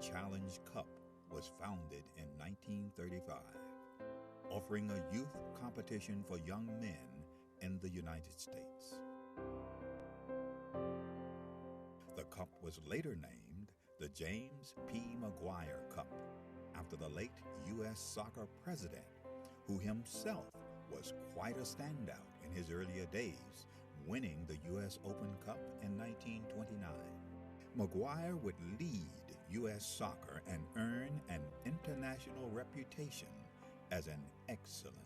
Challenge Cup was founded in 1935, offering a youth competition for young men in the United States. The cup was later named the James P. McGuire Cup, after the late U.S. soccer president, who himself was quite a standout in his earlier days, winning the U.S. Open Cup in 1929. McGuire would lead U.S. soccer and earn an international reputation as an excellent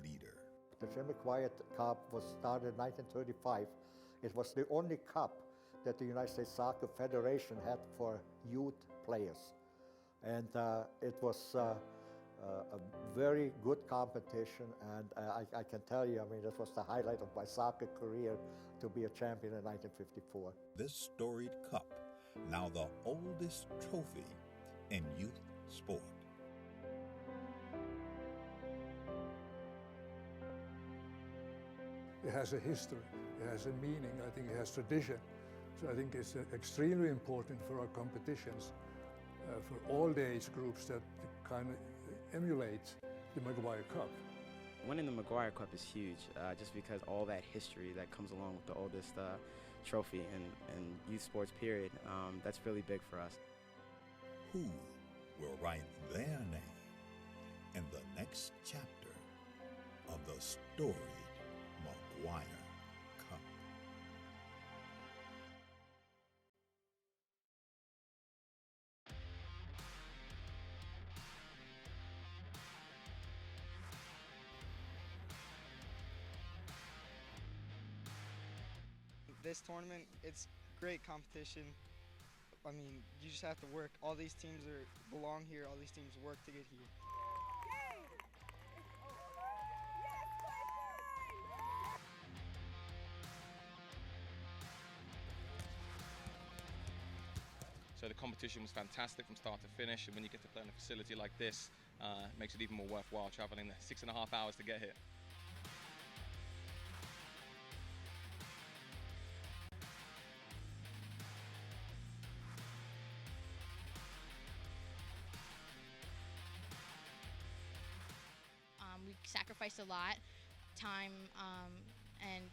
leader. The Jim McGuire Cup was started in 1935. It was the only cup that the United States Soccer Federation had for youth players. And it was a very good competition, and I can tell you, I mean, this was the highlight of my soccer career, to be a champion in 1954. This storied cup, now the oldest trophy in youth sport. It has a history, it has a meaning, I think it has tradition. So I think it's extremely important for our competitions, for all the age groups, that kind of emulate the McGuire Cup. Winning the McGuire Cup is huge, just because all that history that comes along with the oldest trophy in youth sports period. That's really big for us. Who will write their name in the next chapter of the storied McGuire Cup? This tournament, it's great competition. I mean, you just have to work. All these teams belong here. All these teams work to get here. So the competition was fantastic from start to finish, and when you get to play in a facility like this, it makes it even more worthwhile traveling the 6.5 hours to get here. We sacrificed a lot, time, and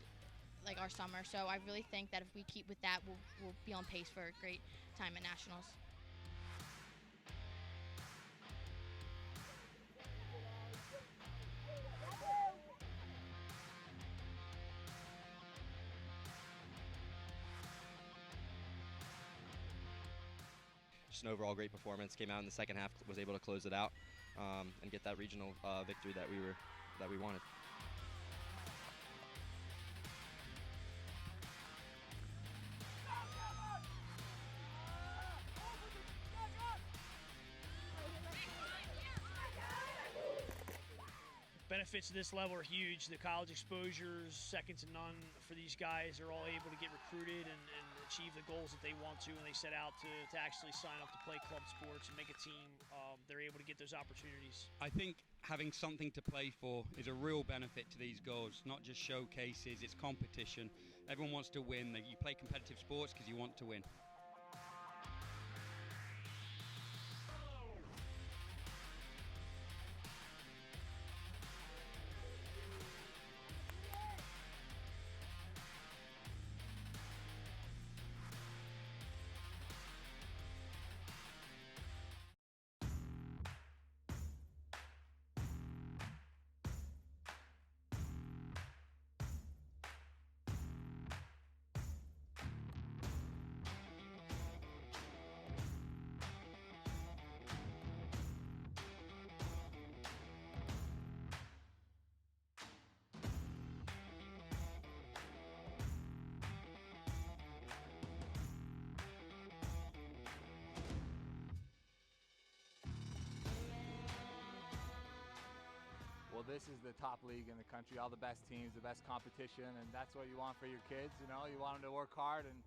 like our summer. So I really think that if we keep with that, we'll be on pace for a great time at Nationals. Just an overall great performance. Came out in the second half, was able to close it out and get that regional victory that we wanted. Benefits of this level are huge. The college exposures, second to none for these guys. They're all able to get recruited and achieve the goals that they want to when they set out to actually sign up to play club sports and make a team. They're able to get those opportunities. I think having something to play for is a real benefit to these girls, not just showcases, it's competition. Everyone wants to win. You play competitive sports because you want to win. Well, this is the top league in the country, all the best teams, the best competition, and that's what you want for your kids. You know, you want them to work hard and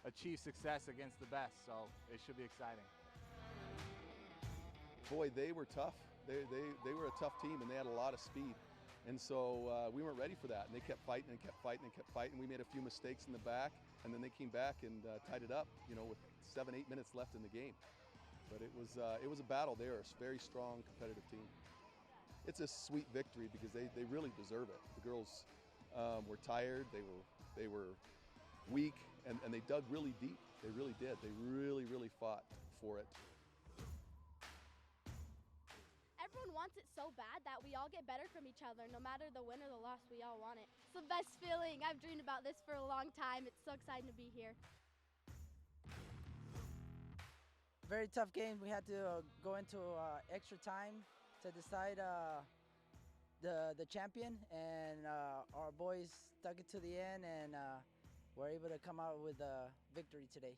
achieve success against the best, so it should be exciting. Boy, they were tough. They were a tough team, and they had a lot of speed. And so we weren't ready for that, and they kept fighting and kept fighting and kept fighting. We made a few mistakes in the back, and then they came back and tied it up, you know, with 7-8 minutes left in the game. But it was a battle. They are a very strong, competitive team. It's a sweet victory because they really deserve it. The girls were tired. They were weak, and they dug really deep. They really did. They really fought for it. Everyone wants it so bad that we all get better from each other. No matter the win or the loss, we all want it. It's the best feeling. I've dreamed about this for a long time. It's so exciting to be here. Very tough game. We had to go into extra time to decide the champion, and our boys stuck it to the end, and were able to come out with a victory today.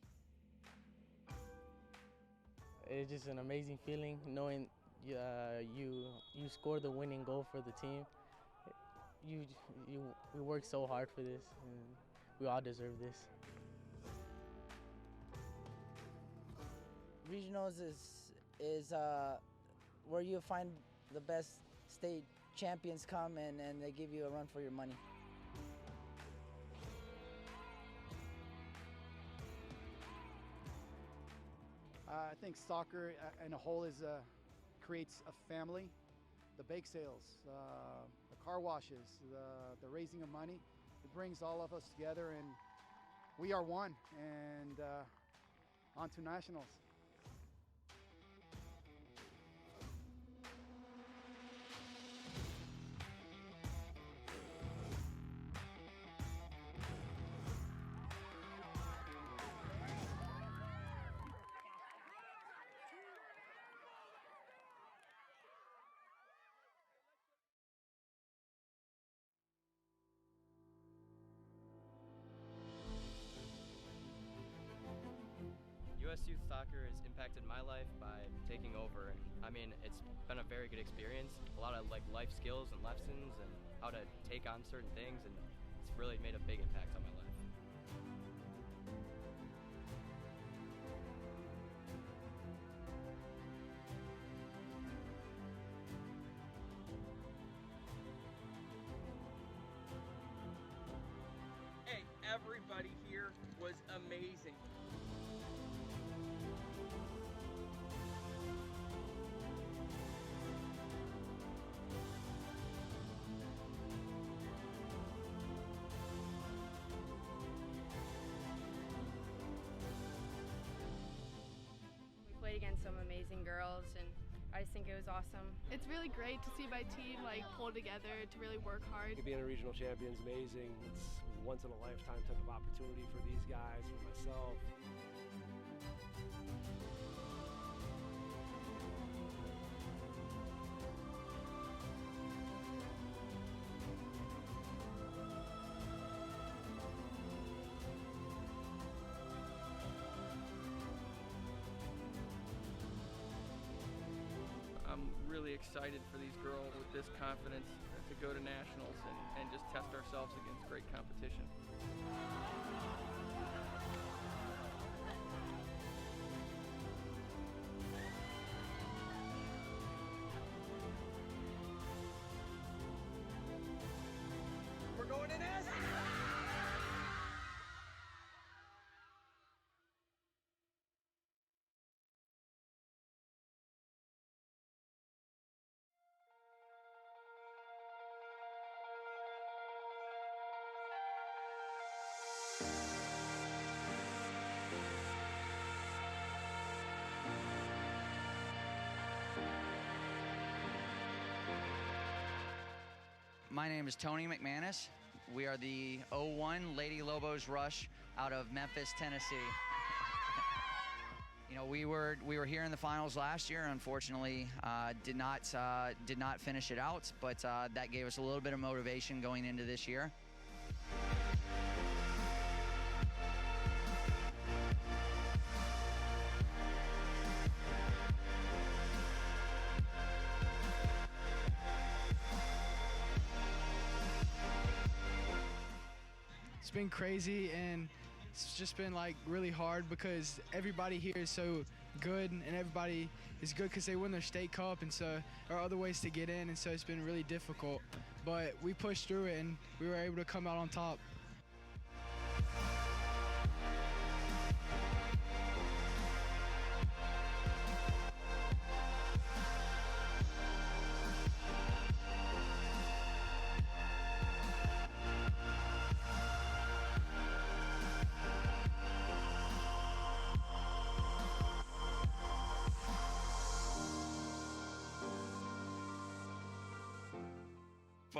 It's just an amazing feeling knowing you scored the winning goal for the team. We worked so hard for this, and we all deserve this. Regionals is where you find the best state champions come and they give you a run for your money. I think soccer in a whole creates a family. The bake sales, the car washes, the raising of money, it brings all of us together, and we are one, and on to nationals. US Youth Soccer has impacted my life by taking over. I mean, it's been a very good experience. A lot of life skills and lessons and how to take on certain things, and it's really made a big impact on my life. Hey, everybody here was amazing. Against some amazing girls, and I just think it was awesome. It's really great to see my team pull together to really work hard. Being a regional champion is amazing. It's a once in a lifetime type of opportunity for these guys, for myself. I'm really excited for these girls with this confidence to go to nationals and just test ourselves against great competition. We're going to nationals! My name is Tony McManus. We are the 01 Lady Lobos Rush out of Memphis, Tennessee. You know, we were here in the finals last year. Unfortunately, did not finish it out, but that gave us a little bit of motivation going into this year. It's been crazy, and it's just been really hard because everybody here is so good, and everybody is good because they win their state cup, and so there are other ways to get in, and so it's been really difficult. But we pushed through it, and we were able to come out on top.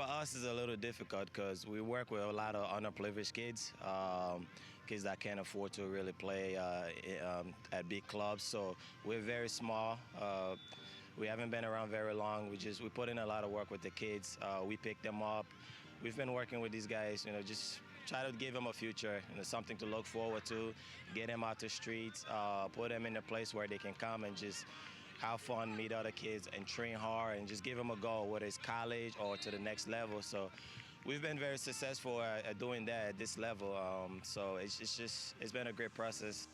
for us is a little difficult because we work with a lot of underprivileged kids, kids that can't afford to really play at big clubs. So we're very small. We haven't been around very long. We put in a lot of work with the kids. We pick them up. We've been working with these guys, just try to give them a future, something to look forward to, get them out the streets, put them in a place where they can come and just have fun, meet other kids, and train hard, and just give them a goal, whether it's college or to the next level. So we've been very successful at doing that at this level. So it's been a great process.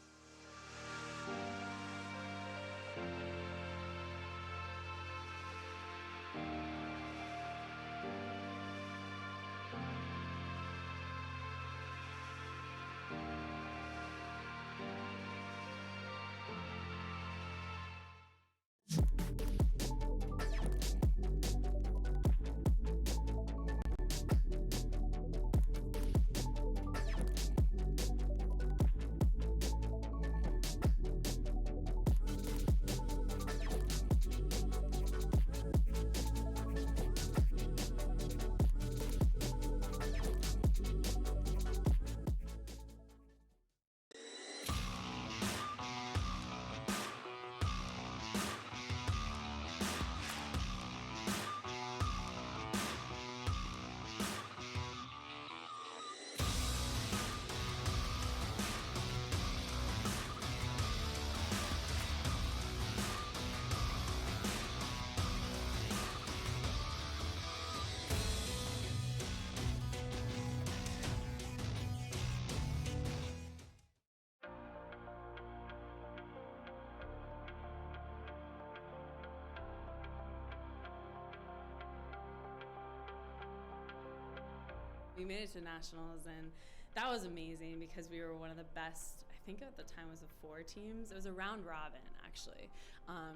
We made it to nationals, and that was amazing because we were one of the best. I think at the time it was 4 teams. It was a round robin, actually.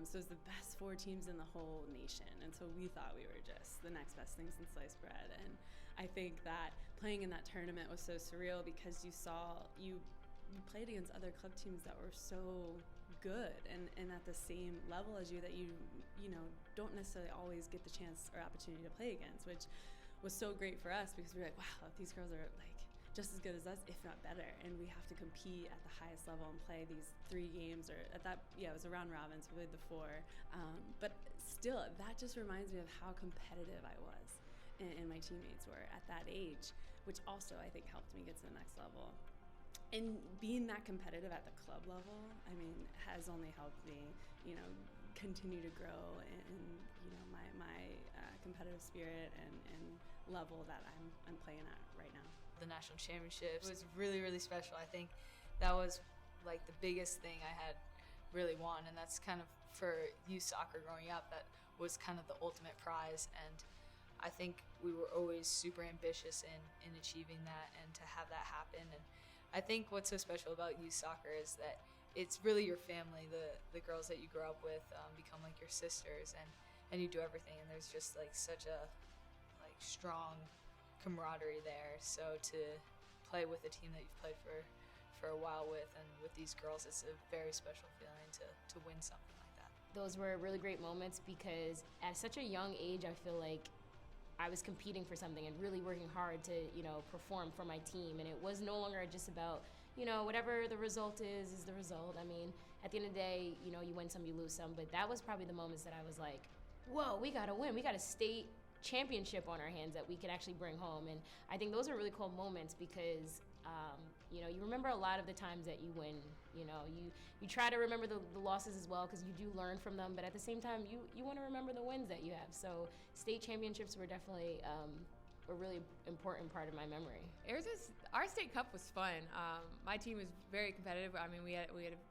So it was the best 4 teams in the whole nation, and so we thought we were just the next best thing since sliced bread. And I think that playing in that tournament was so surreal because you played against other club teams that were so good and at the same level as you that you don't necessarily always get the chance or opportunity to play against, which was so great for us because we were like, wow, these girls are like just as good as us, if not better, and we have to compete at the highest level and play these 3 games, or at that, it was a round robin, so we played the 4. But still, that just reminds me of how competitive I was and my teammates were at that age, which also I think helped me get to the next level. And being that competitive at the club level, I mean, has only helped me, continue to grow in my competitive spirit and level that I'm playing at right now. The national championships was really, really special. I think that was like the biggest thing I had really won, and that's kind of for youth soccer growing up, that was kind of the ultimate prize. And I think we were always super ambitious in achieving that and to have that happen. And I think what's so special about youth soccer is that it's really your family. The girls that you grow up with become like your sisters, and you do everything, and there's just like such a strong camaraderie there. So to play with a team that you've played for a while with, and with these girls, it's a very special feeling to win something like that. Those were really great moments because at such a young age, I feel like I was competing for something and really working hard to, perform for my team. And it was no longer just about, whatever the result is the result. I mean, at the end of the day, you win some, you lose some. But that was probably the moments that I was like, whoa, we got to win. We got a state championship on our hands that we can actually bring home. And I think those are really cool moments because, you remember a lot of the times that you win. You try to remember the losses as well because you do learn from them. But at the same time, you want to remember the wins that you have. So state championships were definitely a really important part of my memory. Our state cup was fun. My team was very competitive. I mean, we had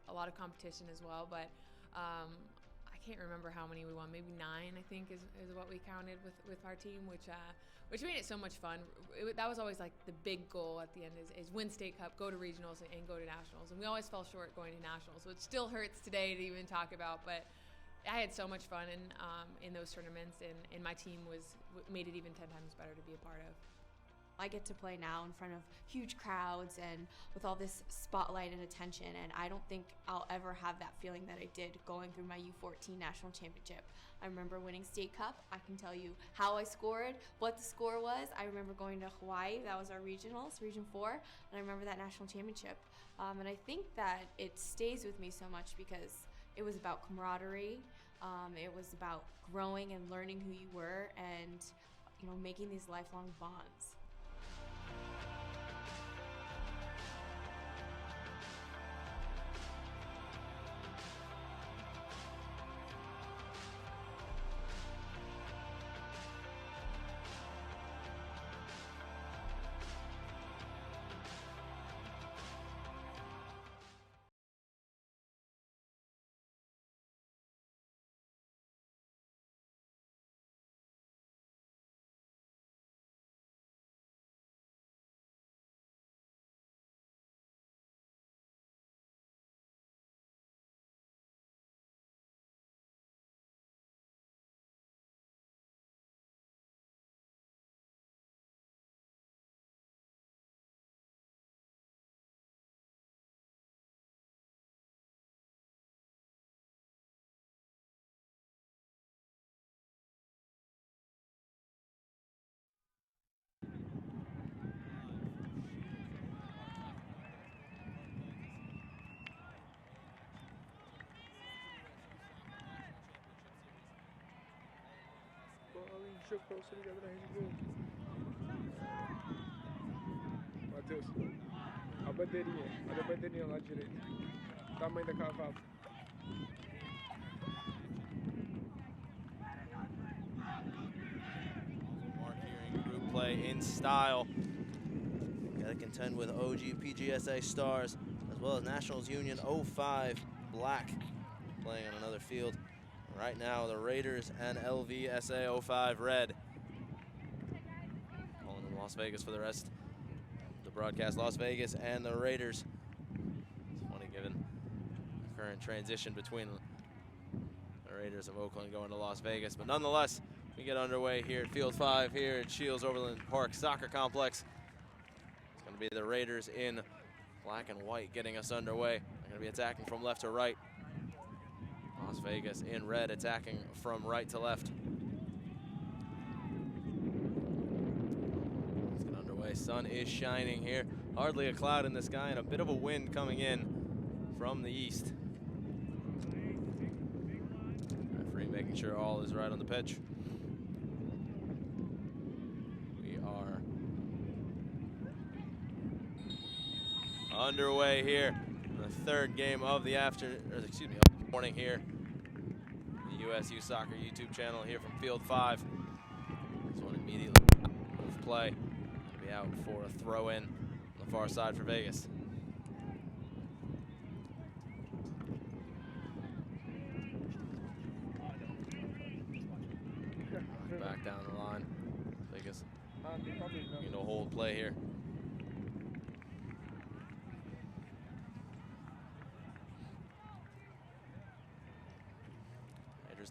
a lot of competition as well, but I can't remember how many we won. Maybe 9, I think, is what we counted with our team, which made it so much fun. That was always like the big goal at the end is win state cup, go to regionals, and go to nationals. And we always fell short going to nationals, which still hurts today to even talk about. But I had so much fun in those tournaments, and my team made it even 10 times better to be a part of. I get to play now in front of huge crowds and with all this spotlight and attention, and I don't think I'll ever have that feeling that I did going through my U14 national championship. I remember winning state cup. I can tell you how I scored, what the score was. I remember going to Hawaii. That was our regionals, Region 4, and I remember that national championship. And I think that it stays with me so much because it was about camaraderie. It was about growing and learning who you were, and making these lifelong bonds. Çok olsun kadar henüz Matheus, a bandeirinha lá direita, tamanho da cavalo. Mark here in group play in style. Got to contend with OG PGSA stars as well as Nationals Union 05 Black playing on another field. Right now, the Raiders and LVSA 05 Red. Calling in Las Vegas for the rest of the broadcast. Las Vegas and the Raiders. It's funny given the current transition between the Raiders of Oakland going to Las Vegas. But nonetheless, we get underway here at Field 5 here at Shields Overland Park Soccer Complex. It's going to be the Raiders in black and white getting us underway. They're going to be attacking from left to right. Las Vegas in red, attacking from right to left. Let's get underway. Sun is shining here. Hardly a cloud in the sky and a bit of a wind coming in from the east. Referee making sure all is right on the pitch. We are underway here. The third game of the morning here. The USU Soccer YouTube channel here from Field 5. This one immediately out of play. Gonna be out for a throw-in on the far side for Vegas. Back down the line. Vegas, hold play here.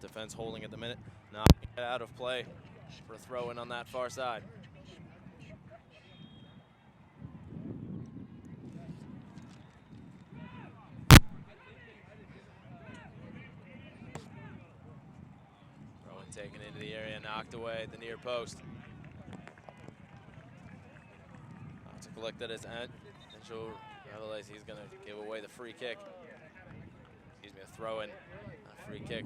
Defense holding at the minute, not out of play for a throw-in on that far side. Throw-in taken into the area, knocked away at the near post. To collect at his end, and she'll realize he's going to give away the free kick. Excuse me, a throw-in, a free kick.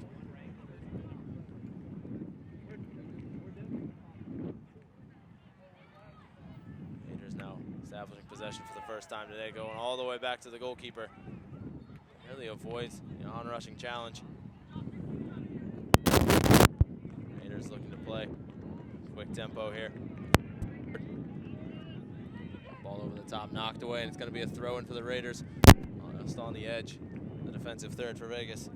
Establishing possession for the first time today, going all the way back to the goalkeeper. Really avoids an on-rushing challenge. Raiders looking to play quick tempo here. Ball over the top, knocked away, and it's going to be a throw-in for the Raiders. Just on the edge, the defensive third for Vegas.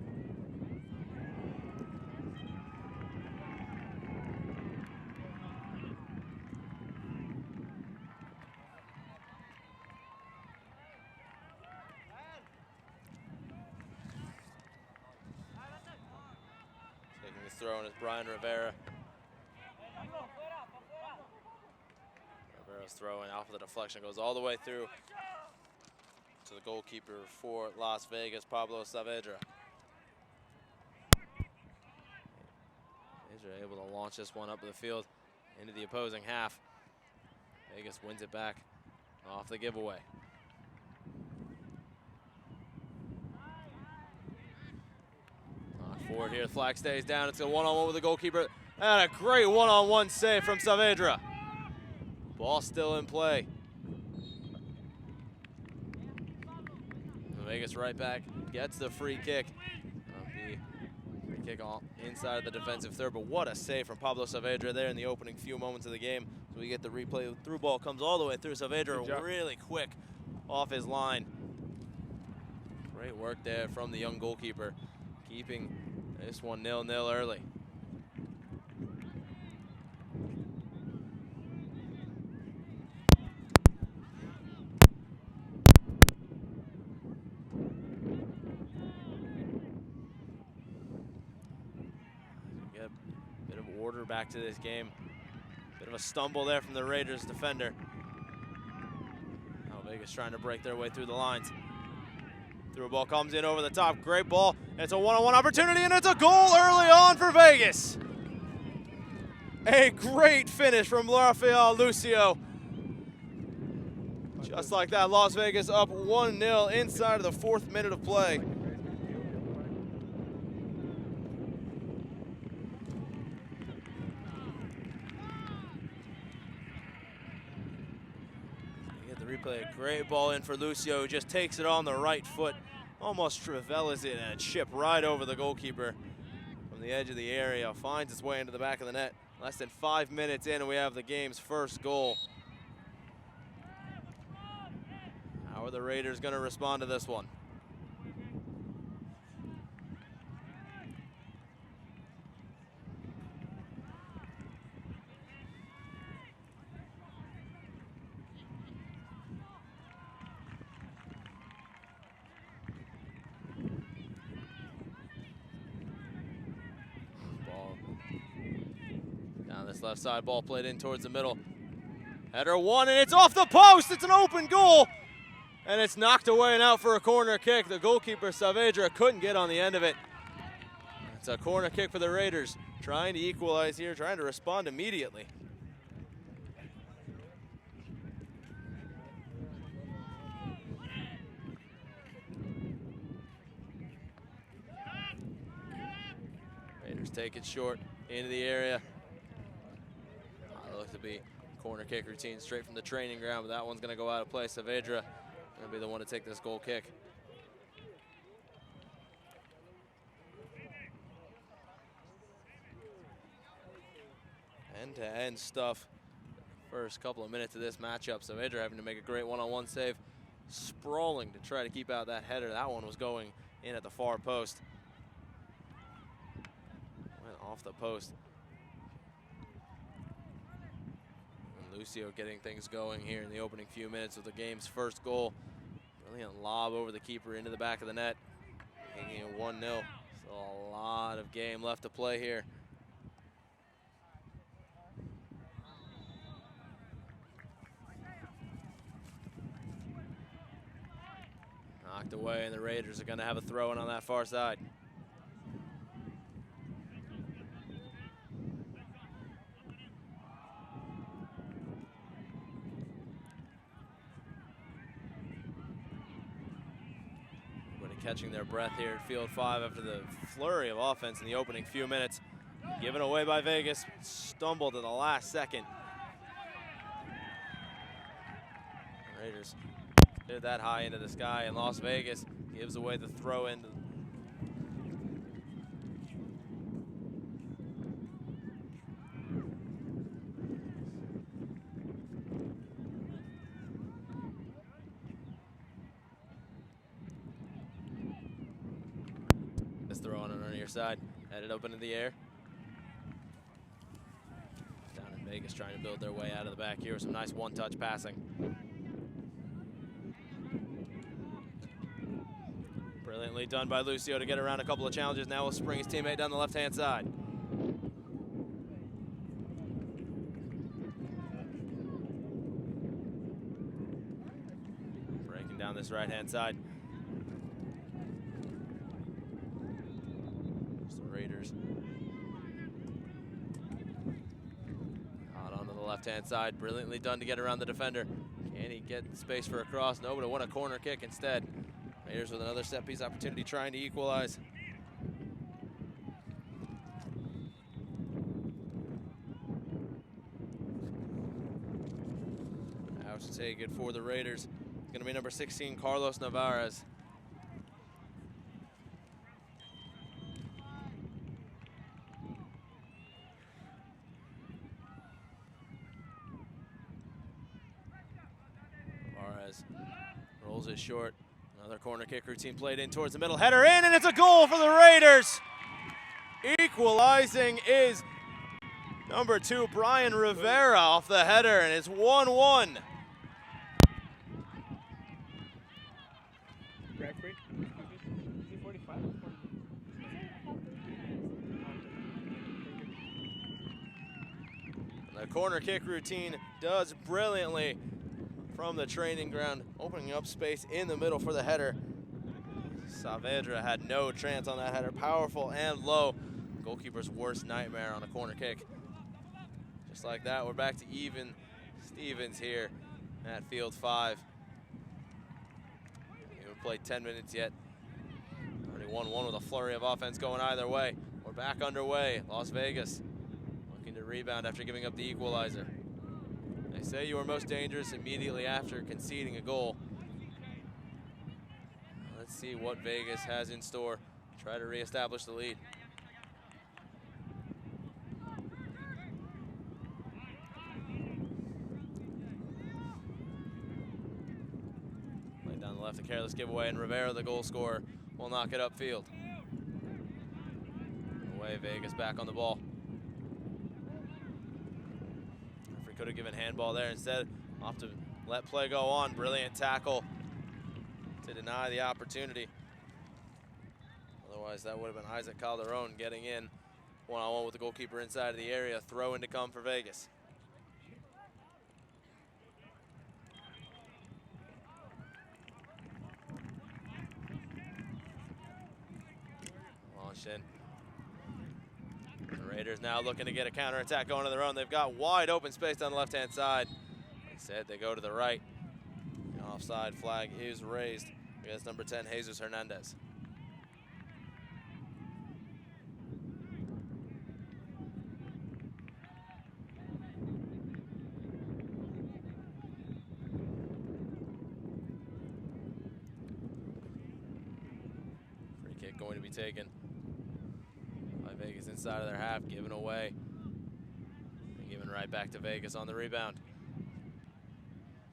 Throwing is Brian Rivera. Guerrero's throwing off of the deflection, goes all the way through to the goalkeeper for Las Vegas, Pablo Saavedra. Saavedra able to launch this one up the field into the opposing half. Vegas wins it back off the giveaway. Forward here, the flag stays down. It's a one-on-one with the goalkeeper. And a great one-on-one save from Saavedra. Ball still in play. Vegas right back, gets the free kick. Free kick all inside of the defensive third, but what a save from Pablo Saavedra there in the opening few moments of the game. So we get the replay. The through ball comes all the way through. Saavedra really quick off his line. Great work there from the young goalkeeper, keeping this one 0-0 early. Get a bit of order back to this game. Bit of a stumble there from the Raiders defender. Now Vegas trying to break their way through the lines. Through a ball comes in over the top. Great ball. It's a one-on-one opportunity, and it's a goal early on for Vegas. A great finish from Rafael Lucio. Just like that, Las Vegas up 1-0 inside of the 4th minute of play. Replay, a great ball in for Lucio, who just takes it on the right foot, almost travellas it and chip right over the goalkeeper from the edge of the area, finds its way into the back of the net. Less than 5 minutes in and we have the game's first goal. How are the Raiders going to respond to this one? Left side, ball played in towards the middle. Header one, and it's off the post. It's an open goal, and it's knocked away and out for a corner kick. The goalkeeper, Saavedra, couldn't get on the end of it. It's a corner kick for the Raiders, trying to equalize here, trying to respond immediately. Raiders take it short into the area. Look to be corner kick routine straight from the training ground, but that one's going to go out of play. Saavedra going to be the one to take this goal kick. End-to-end stuff. First couple of minutes of this matchup, Saavedra having to make a great one-on-one save, sprawling to try to keep out that header. That one was going in at the far post. Went off the post. Lucio getting things going here in the opening few minutes of the game's first goal. Brilliant lob over the keeper into the back of the net, making it 1-0. Still a lot of game left to play here. Knocked away, and the Raiders are going to have a throw-in on that far side. Catching their breath here at Field 5 after the flurry of offense in the opening few minutes. Given away by Vegas, stumbled at the last second. Raiders did that high into the sky, and Las Vegas gives away the throw in. Throw on the near side, headed up into the air. Down in Vegas trying to build their way out of the back here. Some nice one-touch passing. Brilliantly done by Lucio to get around a couple of challenges. Now will spring his teammate down the left-hand side. on this right-hand side. There's the Raiders. Out onto the left-hand side. Brilliantly done to get around the defender. Can he get space for a cross? No, but it won a corner kick instead. Raiders with another set-piece opportunity trying to equalize. Out to take it for the Raiders. It's going to be number 16, Carlos Navarez. Navarez rolls it short. Another corner kick routine played in towards the middle. Header in, and it's a goal for the Raiders. Equalizing is number 2, Brian Rivera off the header, and it's 1-1. The corner kick routine does brilliantly from the training ground, opening up space in the middle for the header. Saavedra had no chance on that header, powerful and low. Goalkeeper's worst nightmare on a corner kick. Just like that, we're back to even Stevens here at field 5. We haven't played 10 minutes yet. Already 1-1 with a flurry of offense going either way. We're back underway. Las Vegas looking to rebound after giving up the equalizer. They say you are most dangerous immediately after conceding a goal. Let's see what Vegas has in store. Try to reestablish the lead. Played down the left, a careless giveaway, and Rivera, the goal scorer, will knock it upfield. Away, Vegas back on the ball. Could have given handball there. Instead, off to let play go on. Brilliant tackle to deny the opportunity. Otherwise, that would have been Isaac Calderon getting in one-on-one with the goalkeeper inside of the area. Throw in to come for Vegas. Launched in. The Raiders now looking to get a counterattack going of their own. They've got wide open space down the left-hand side. Instead, they go to the right. The offside flag is raised against number 10, Jesus Hernandez. Free kick going to be taken by Vegas inside of their half, given away. And given right back to Vegas on the rebound.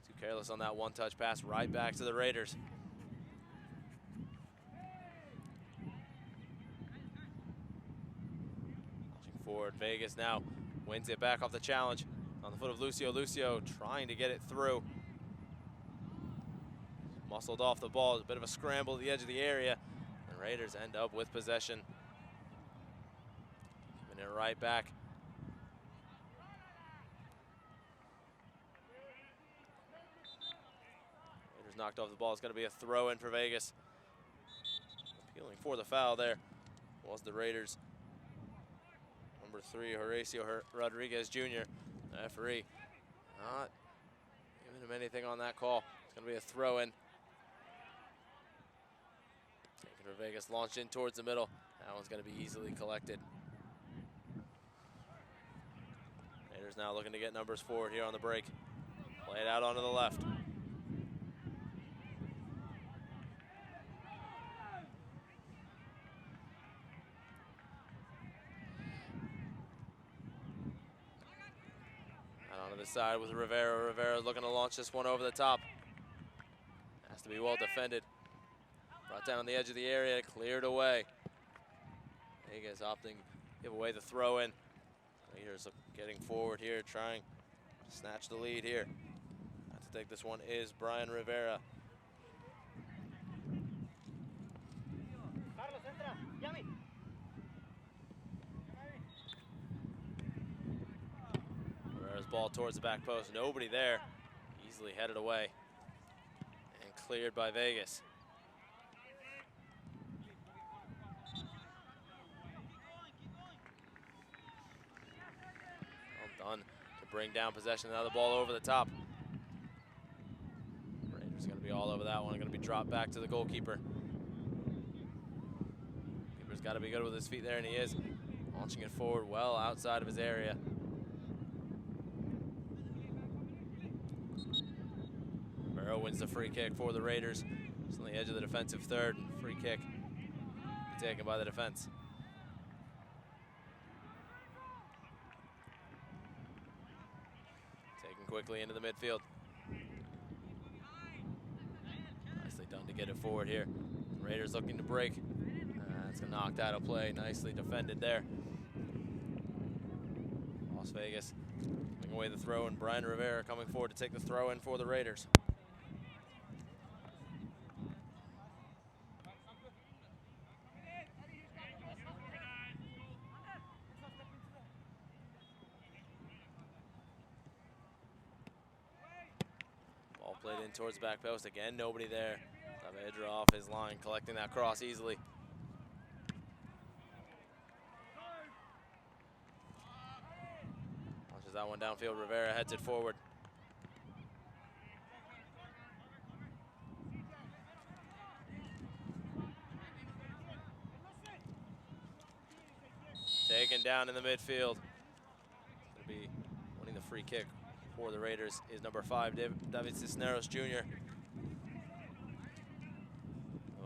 Too careless on that one-touch pass, right back to the Raiders. Launching forward, Vegas now wins it back off the challenge. On the foot of Lucio. Lucio trying to get it through. Muscled off the ball, a bit of a scramble at the edge of the area. The Raiders end up with possession. Giving it right back. Raiders knocked off the ball. It's going to be a throw in for Vegas. Appealing for the foul there was the Raiders. Number 3, Horacio Rodriguez Jr., the referee. Not giving him anything on that call. It's going to be a throw in. Taking for Vegas, launched in towards the middle. That one's going to be easily collected. Raiders now looking to get numbers forward here on the break. Play it out onto the left. Out onto the side with Rivera. Rivera looking to launch this one over the top. Has to be well defended. Brought down on the edge of the area, cleared away. Vegas opting to give away the throw in. Raiders getting forward here, trying to snatch the lead here. To take this one is Brian Rivera. Rivera's ball towards the back post. Nobody there. Easily headed away. And cleared by Vegas. Well done to bring down possession. Now the ball over the top. Raiders going to be all over that one. Going to be dropped back to the goalkeeper. Keeper's got to be good with his feet there, and he is. Launching it forward well outside of his area. Barrow wins the free kick for the Raiders. Just on the edge of the defensive third. Free kick taken by the defense. Taken quickly into the midfield. Nicely done to get it forward here. Raiders looking to break. It's knocked out of play. Nicely defended there. Las Vegas giving away the throw, and Brian Rivera coming forward to take the throw in for the Raiders. Ball played in towards the back post. Again, nobody there. Saavedra off his line, collecting that cross easily. Launches that one downfield. Rivera heads it forward. Taken down in the midfield. Going to be winning the free kick for the Raiders is number 5, David Cisneros Jr.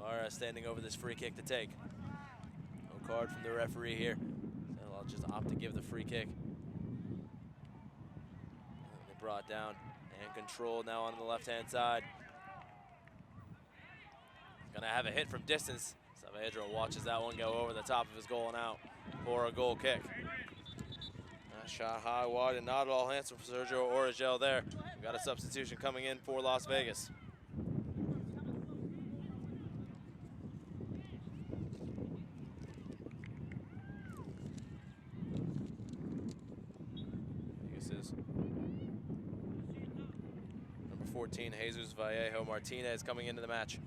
Are standing over this free kick to take. No card from the referee here. So I'll just opt to give the free kick. They brought down and controlled now on the left-hand side. Gonna have a hit from distance. Saavedra watches that one go over the top of his goal and out for a goal kick. Shot high, wide, and not at all handsome for Sergio Origel there. We've got a substitution coming in for Las Vegas. Number 14, Jesus Vallejo Martinez coming into the match.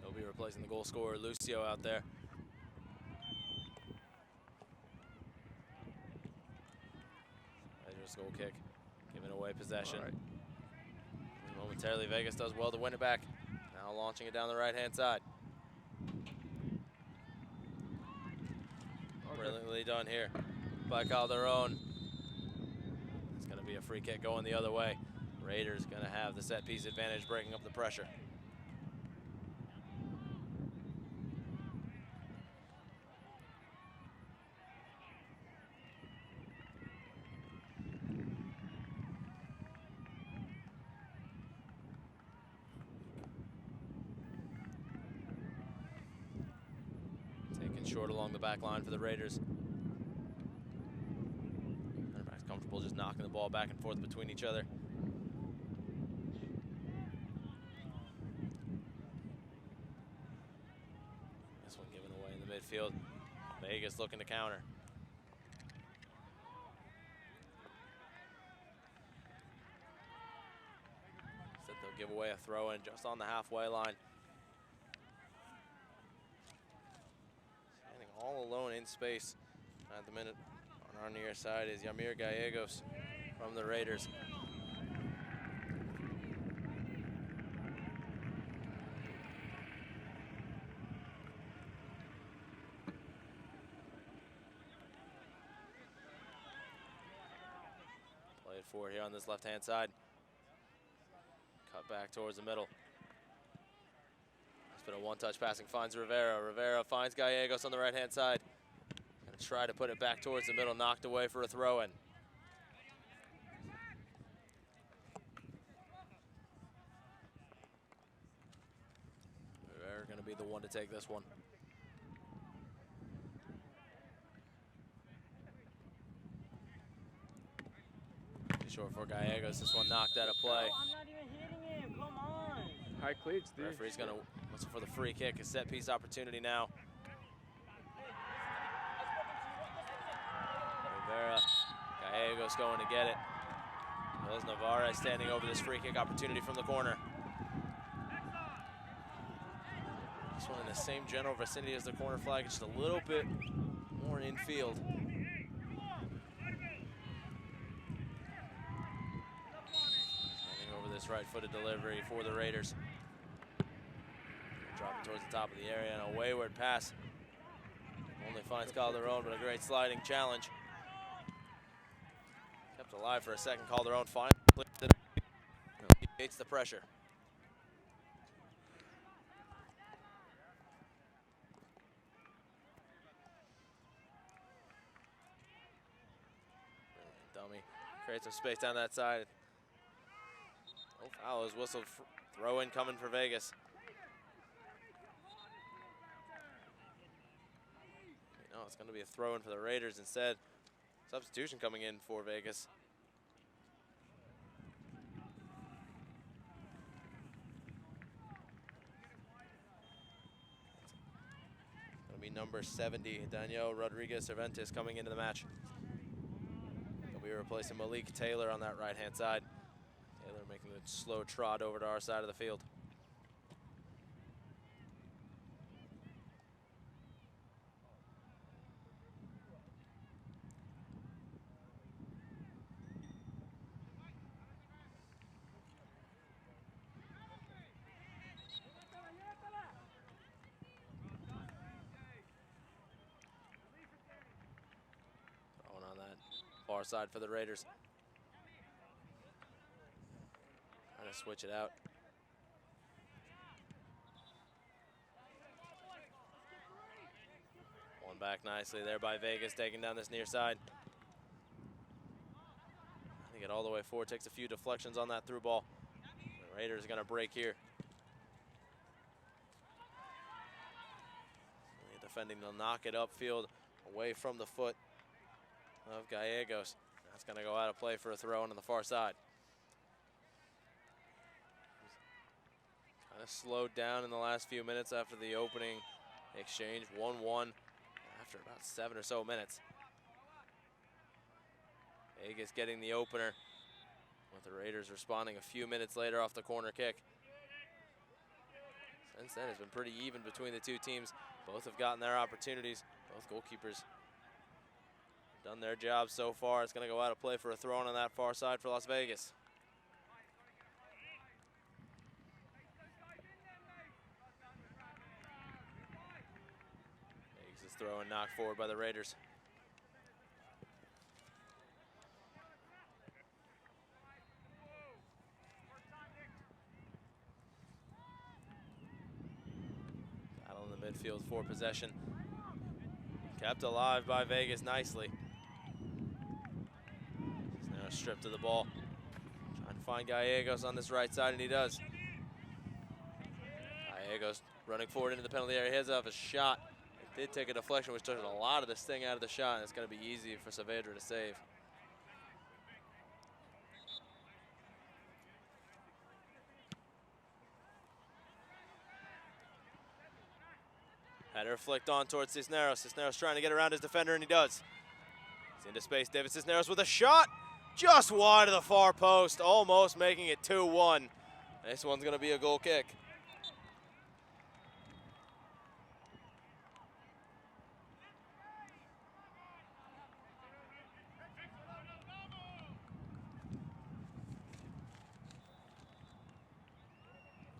He'll be replacing the goal scorer Lucio out there. Vegas goal kick, giving away possession. Momentarily, Vegas does well to win it back. Now launching it down the right-hand side. Brilliantly done here by Calderon. It's going to be a free kick going the other way. Raiders going to have the set piece advantage, breaking up the pressure. Short along the back line for the Raiders. Center back's comfortable just knocking the ball back and forth between each other. This one given away in the midfield. Vegas looking to counter. Instead they'll give away a throw in just on the halfway line. All alone in space at the minute. On our near side is Yamir Gallegos from the Raiders. Play it forward here on this left-hand side. Cut back towards the middle. It's been a one-touch passing, finds Rivera. Rivera finds Gallegos on the right-hand side. Gonna try to put it back towards the middle, knocked away for a throw-in. Rivera gonna be the one to take this one. Too short for Gallegos. This one knocked out of play. I'm not even hitting him. Come on. High clicks, dude. Referee's gonna whistle for the free kick. A set piece opportunity now. Rivera, Gallegos going to get it. Hills Navarez standing over this free kick opportunity from the corner. This one in the same general vicinity as the corner flag, just a little bit more infield. Standing over this right-footed delivery for the Raiders. Dropping towards the top of the area, and a wayward pass. Only finds Calderon, but a great sliding challenge. Kept alive for a second. Calderon finally alleviates the pressure. Dummy creates some space down that side. No foul is whistled. Throw in coming for Vegas. No, it's going to be a throw in for the Raiders instead. Substitution coming in for Vegas. It's going to be number 70, Daniel Rodriguez Cervantes, coming into the match. He'll be replacing Malik Taylor on that right-hand side. Taylor making a slow trot over to our side of the field. Far side for the Raiders. Trying to switch it out. One back nicely there by Vegas, taking down this near side. I think it all the way forward, takes a few deflections on that through ball. The Raiders are going to break here. Defending, they'll knock it upfield away from the foot of Gallegos. That's going to go out of play for a throw in on the far side. Kind of slowed down in the last few minutes after the opening exchange. 1-1 after about 7 or so minutes. Vegas getting the opener, with the Raiders responding a few minutes later off the corner kick. Since then, it's been pretty even between the two teams. Both have gotten their opportunities. Both goalkeepers done their job so far. It's going to go out of play for a throw-in on that far side for Las Vegas. Vegas is throw-in knocked forward by the Raiders. Battle in the midfield for possession. Kept alive by Vegas nicely. Now stripped of the ball. Trying to find Gallegos on this right side, and he does. Gallegos running forward into the penalty area. Heads off a shot. It did take a deflection, which took a lot of the sting out of the shot, and it's going to be easy for Saavedra to save. Header flicked on towards Cisneros. Cisneros trying to get around his defender, and he does. He's into space. David Cisneros with a shot just wide of the far post, almost making it 2-1. This one's going to be a goal kick.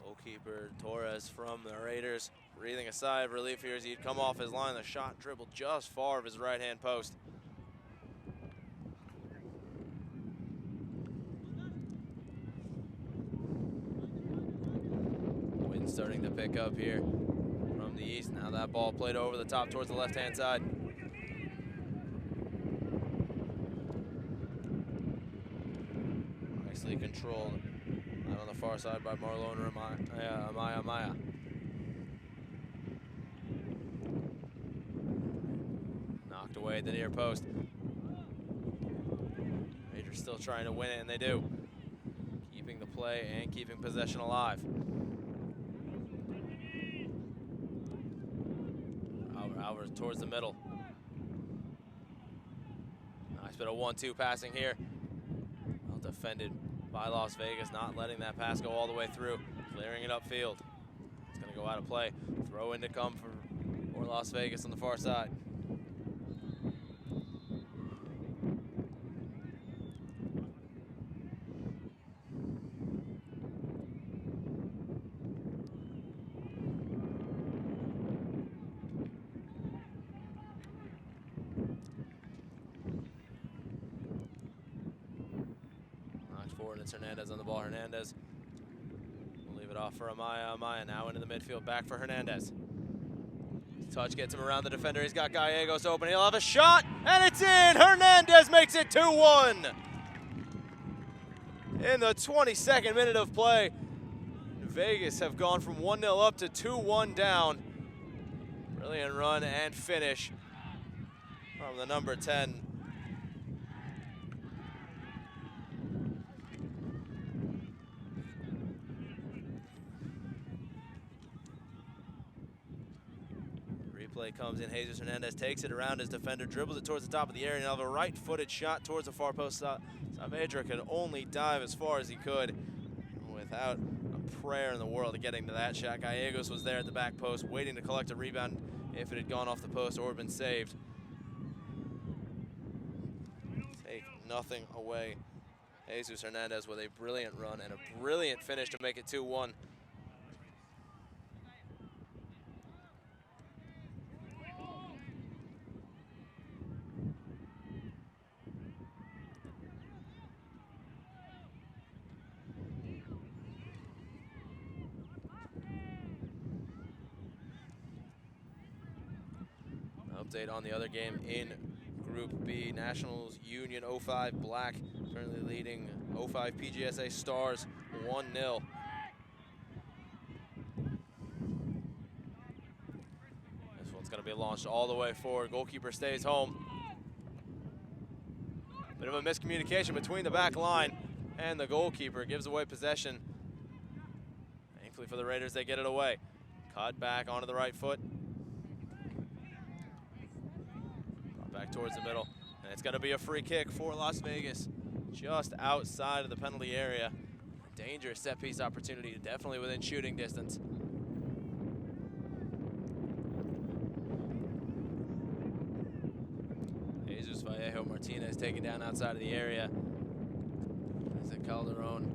Goalkeeper Torres from the Raiders breathing a sigh of relief here as he'd come off his line. The shot dribbled just far of his right-hand post. Wind starting to pick up here from the east. Now that ball played over the top towards the left-hand side. Nicely controlled. Out on the far side by Marlon Amaya. Knocked away at the near post. Raiders still trying to win it, and they do. Keeping the play and keeping possession alive. Alvarez towards the middle. bit of 1-2 passing here. Well defended by Las Vegas, not letting that pass go all the way through, clearing it upfield. It's going to go out of play. Throw in to come for Las Vegas on the far side. It's Hernandez on the ball. Hernandez will leave it off for Amaya. Amaya now into the midfield, back for Hernandez. Touch gets him around the defender. He's got Gallegos open. He'll have a shot, and it's in. Hernandez makes it 2-1. In the 22nd minute of play, Vegas have gone from 1-0 up to 2-1 down. Brilliant run and finish from the number 10. Play comes in. Jesus Hernandez takes it around his defender, dribbles it towards the top of the area, and have a right-footed shot towards the far post. Saavedra could only dive as far as he could without a prayer in the world of getting to that shot. Gallegos was there at the back post, waiting to collect a rebound if it had gone off the post or been saved. Take nothing away. Jesus Hernandez with a brilliant run and a brilliant finish to make it 2-1. Update on the other game in Group B. Nationals Union 05 Black currently leading 05 PGSA Stars 1-0. This one's going to be launched all the way forward. Goalkeeper stays home. Bit of a miscommunication between the back line and the goalkeeper. Gives away possession. Thankfully for the Raiders, they get it away. Cut back onto the right foot. Back towards the middle, and it's going to be a free kick for Las Vegas, just outside of the penalty area. Dangerous set piece opportunity, definitely within shooting distance. Jesus Vallejo Martinez taken down outside of the area. Is it Calderon?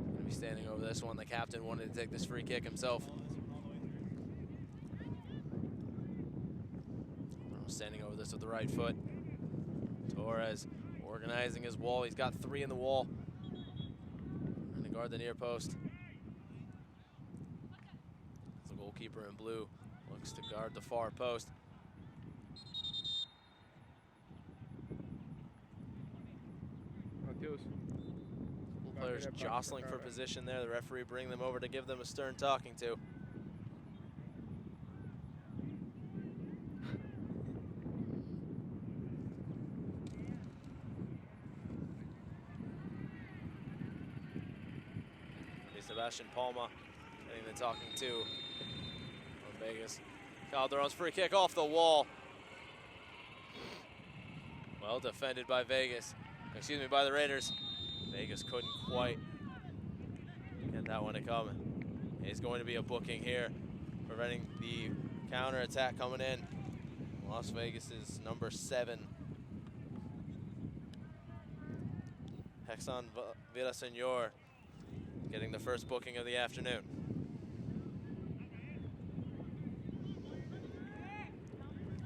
Going to be standing over this one. The captain wanted to take this free kick himself. Standing over this with the right foot. Torres organizing his wall. He's got 3 in the wall. Trying to guard the near post. The goalkeeper in blue looks to guard the far post. Players jostling for position there. The referee bringing them over to give them a stern talking to. Sebastian Palma getting the talking to from Vegas. Calderon's free kick off the wall. Well defended by Vegas. Excuse me, by the Raiders. Vegas couldn't quite get that one to come. It's going to be a booking here, preventing the counter attack coming in. Las Vegas's number 7. Hexon Villaseñor getting the first booking of the afternoon.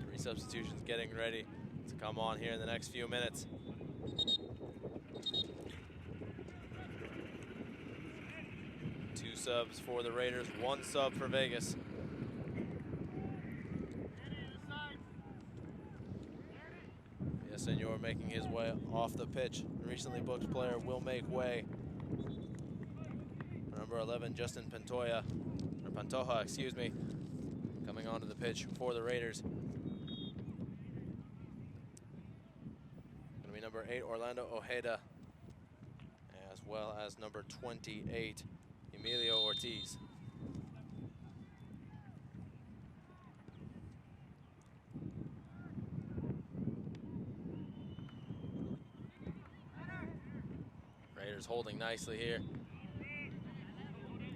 Three substitutions getting ready to come on here in the next few minutes. Two subs for the Raiders, 1 sub for Vegas. Villaseñor making his way off the pitch. The recently booked player will make way. Number 11, Justin Pantoja, or Pantoja, excuse me, coming onto the pitch for the Raiders. Going to be number 8, Orlando Ojeda, as well as number 28, Emilio Ortiz. Raiders holding nicely here.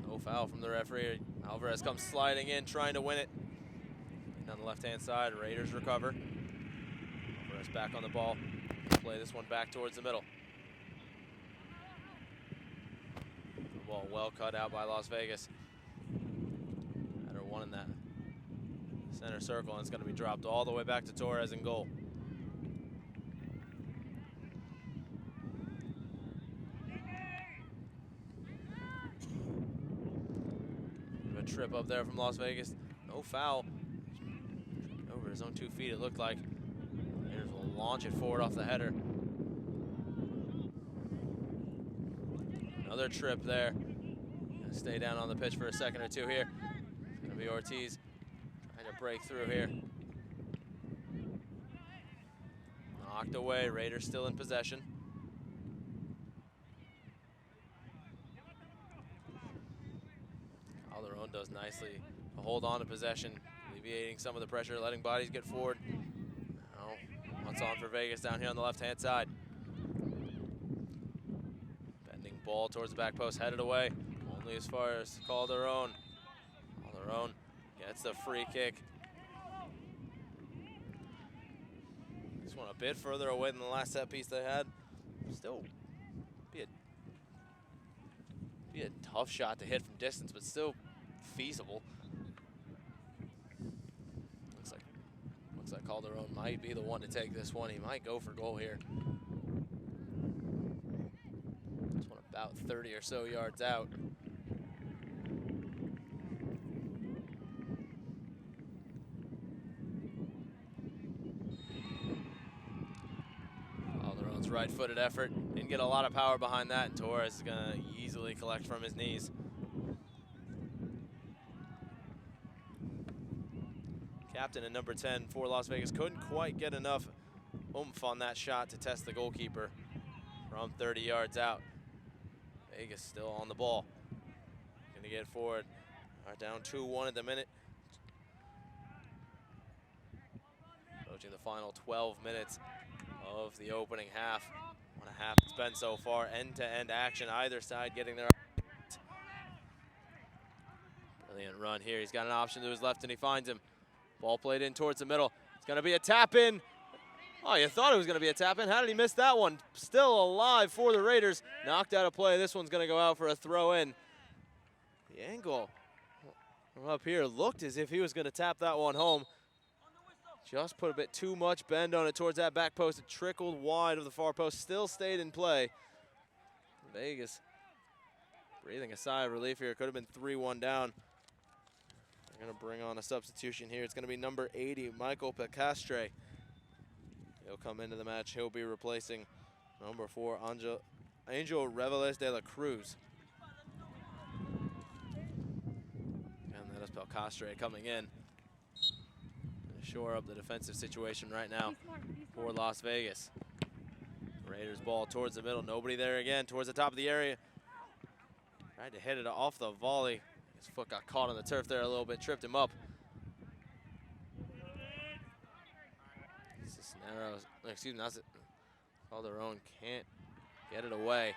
No foul from the referee. Alvarez comes sliding in, trying to win it. And on the left-hand side, Raiders recover. Alvarez back on the ball. Play this one back towards the middle. The ball well cut out by Las Vegas. Header one in that center circle, and it's going to be dropped all the way back to Torres in goal. A trip up there from Las Vegas. No foul. Over his own 2 feet, it looked like. Raiders will launch it forward off the header. Another trip there. Gonna stay down on the pitch for a second or two here. It's gonna be Ortiz trying to break through here. Knocked away, Raiders still in possession. Calderon does nicely to hold on to possession, alleviating some of the pressure, letting bodies get forward. Now, once on for Vegas down here on the left-hand side. Bending ball towards the back post, headed away, only as far as Calderon. Calderon gets the free kick. This one a bit further away than the last set piece they had. Still be a tough shot to hit from distance, but still feasible. Looks like Calderon might be the one to take this one. He might go for goal here. This one about 30 or so yards out. Calderon's right-footed effort. Didn't get a lot of power behind that, and Torres is gonna easily collect from his knees. Captain and number 10 for Las Vegas couldn't quite get enough oomph on that shot to test the goalkeeper from 30 yards out. Vegas still on the ball. Gonna get forward. Are down 2-1 at the minute. Approaching the final 12 minutes of the opening half. What a half it's been so far. End-to-end action, either side getting their. Brilliant run here. He's got an option to his left and he finds him. Ball played in towards the middle. It's gonna be a tap in. Oh, you thought it was gonna be a tap in. How did he miss that one? Still alive for the Raiders. Knocked out of play. This one's gonna go out for a throw in. The angle from up here looked as if he was gonna tap that one home. Just put a bit too much bend on it towards that back post. It trickled wide of the far post, still stayed in play. Vegas breathing a sigh of relief here. It could have been 3-1 down. They're gonna bring on a substitution here. It's gonna be number 80, Michael Picastre. He'll come into the match. He'll be replacing number 4, Angel Reveles de la Cruz. And that is Picastre coming in. Shore up the defensive situation right now for Las Vegas. Raiders ball towards the middle. Nobody there again. Towards the top of the area. Tried to hit it off the volley. His foot got caught on the turf there a little bit. Tripped him up. Cisneros, excuse me, Calderon can't get it away.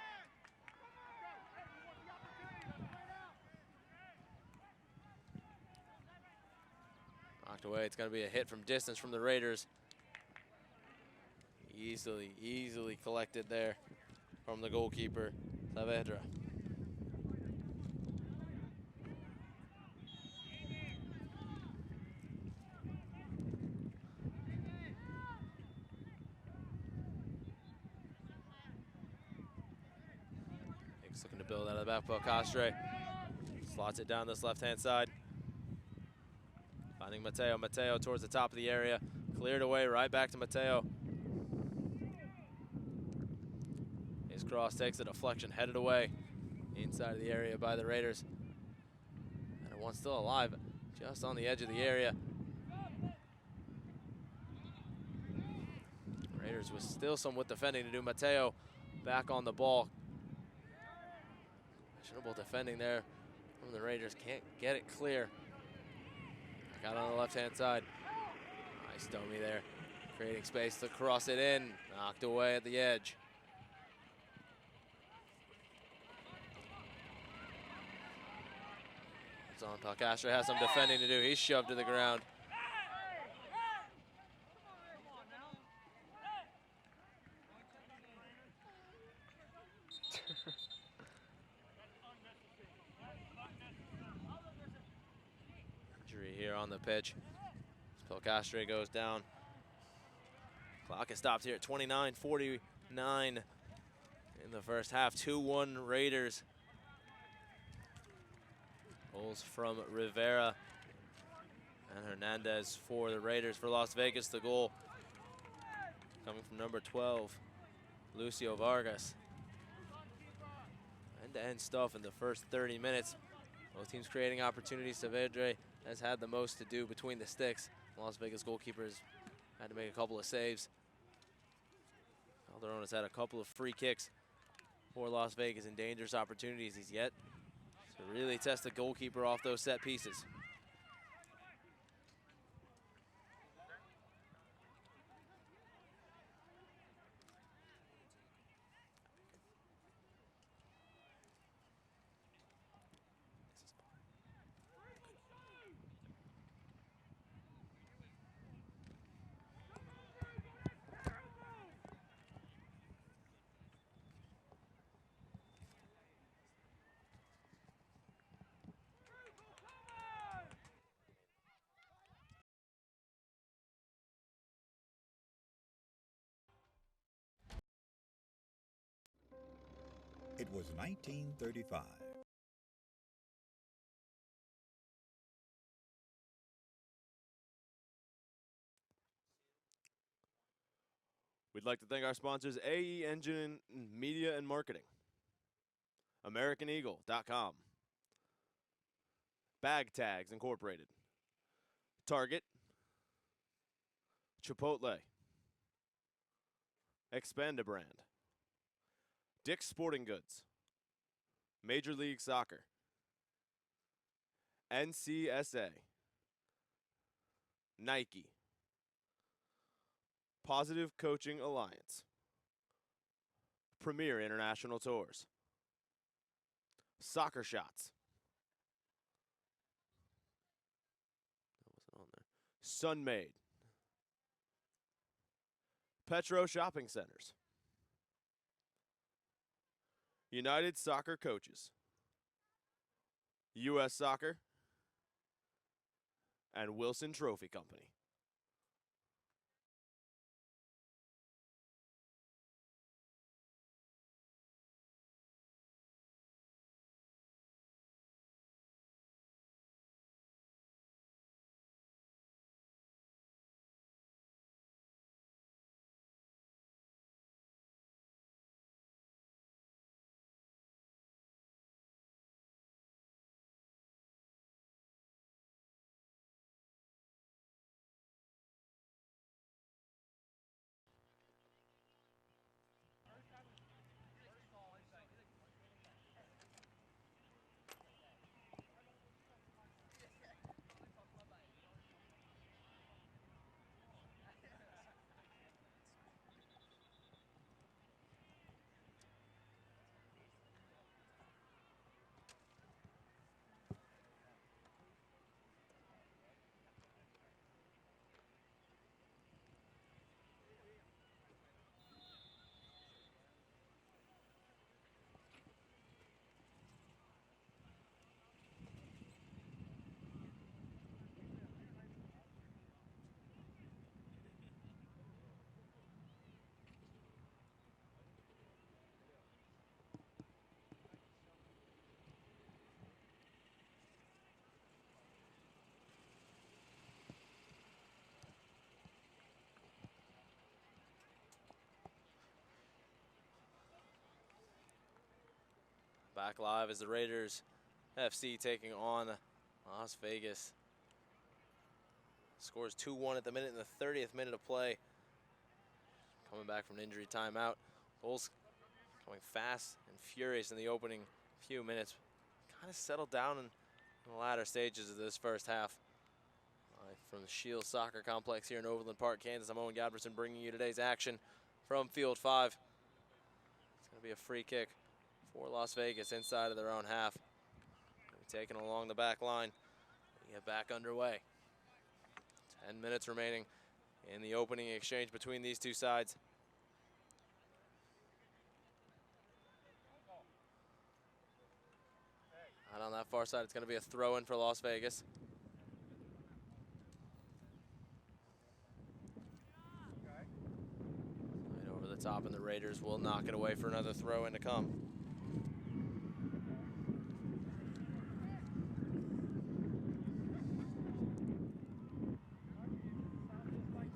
Knocked away. It's going to be a hit from distance from the Raiders. Easily collected there from the goalkeeper, Saavedra. Hicks looking to build out of the back post. Castre slots it down this left-hand side. Finding Mateo. Mateo towards the top of the area. Cleared away, right back to Mateo. His cross takes a deflection, headed away inside of the area by the Raiders. And one still alive, just on the edge of the area. Raiders with still somewhat defending to do. Mateo back on the ball. Questionable defending there from the Raiders. Can't get it clear. Got on the left-hand side. Nice Domi there. Creating space to cross it in. Knocked away at the edge. on. Palcastro has some defending to do. He's shoved to the ground. Injury here on the pitch. Palcastro goes down. Clock is stopped here at 29:49 in the first half. 2-1 Raiders. Goals from Rivera and Hernandez for the Raiders. For Las Vegas, the goal coming from number 12, Lucio Vargas. End-to-end stuff in the first 30 minutes. Both teams creating opportunities. Saavedra has had the most to do between the sticks. Las Vegas goalkeepers had to make a couple of saves. Calderon has had a couple of free kicks for Las Vegas and dangerous opportunities he's yet to really test the goalkeeper off those set pieces. It was 1935. We'd like to thank our sponsors, AE Engine Media and Marketing, AmericanEagle.com, Bag Tags Incorporated, Target, Chipotle, Expanda Brand, Dick's Sporting Goods, Major League Soccer, NCSA, Nike, Positive Coaching Alliance, Premier International Tours, Soccer Shots, that wasn't on there, Sunmade, Petro Shopping Centers, United Soccer Coaches, U.S. Soccer, and Wilson Trophy Company. Back live as the Raiders FC taking on Las Vegas. Scores 2-1 at the minute in the 30th minute of play. Coming back from an injury timeout. Goals coming fast and furious in the opening few minutes. Kind of settled down in the latter stages of this first half. From the Shield Soccer Complex here in Overland Park, Kansas, I'm Owen Godberson bringing you today's action from Field 5. It's going to be a free kick for Las Vegas inside of their own half. taken along the back line. Get back underway. 10 minutes remaining in the opening exchange between these two sides. Out on that far side, it's going to be a throw-in for Las Vegas. Right over the top, and the Raiders will knock it away for another throw-in to come.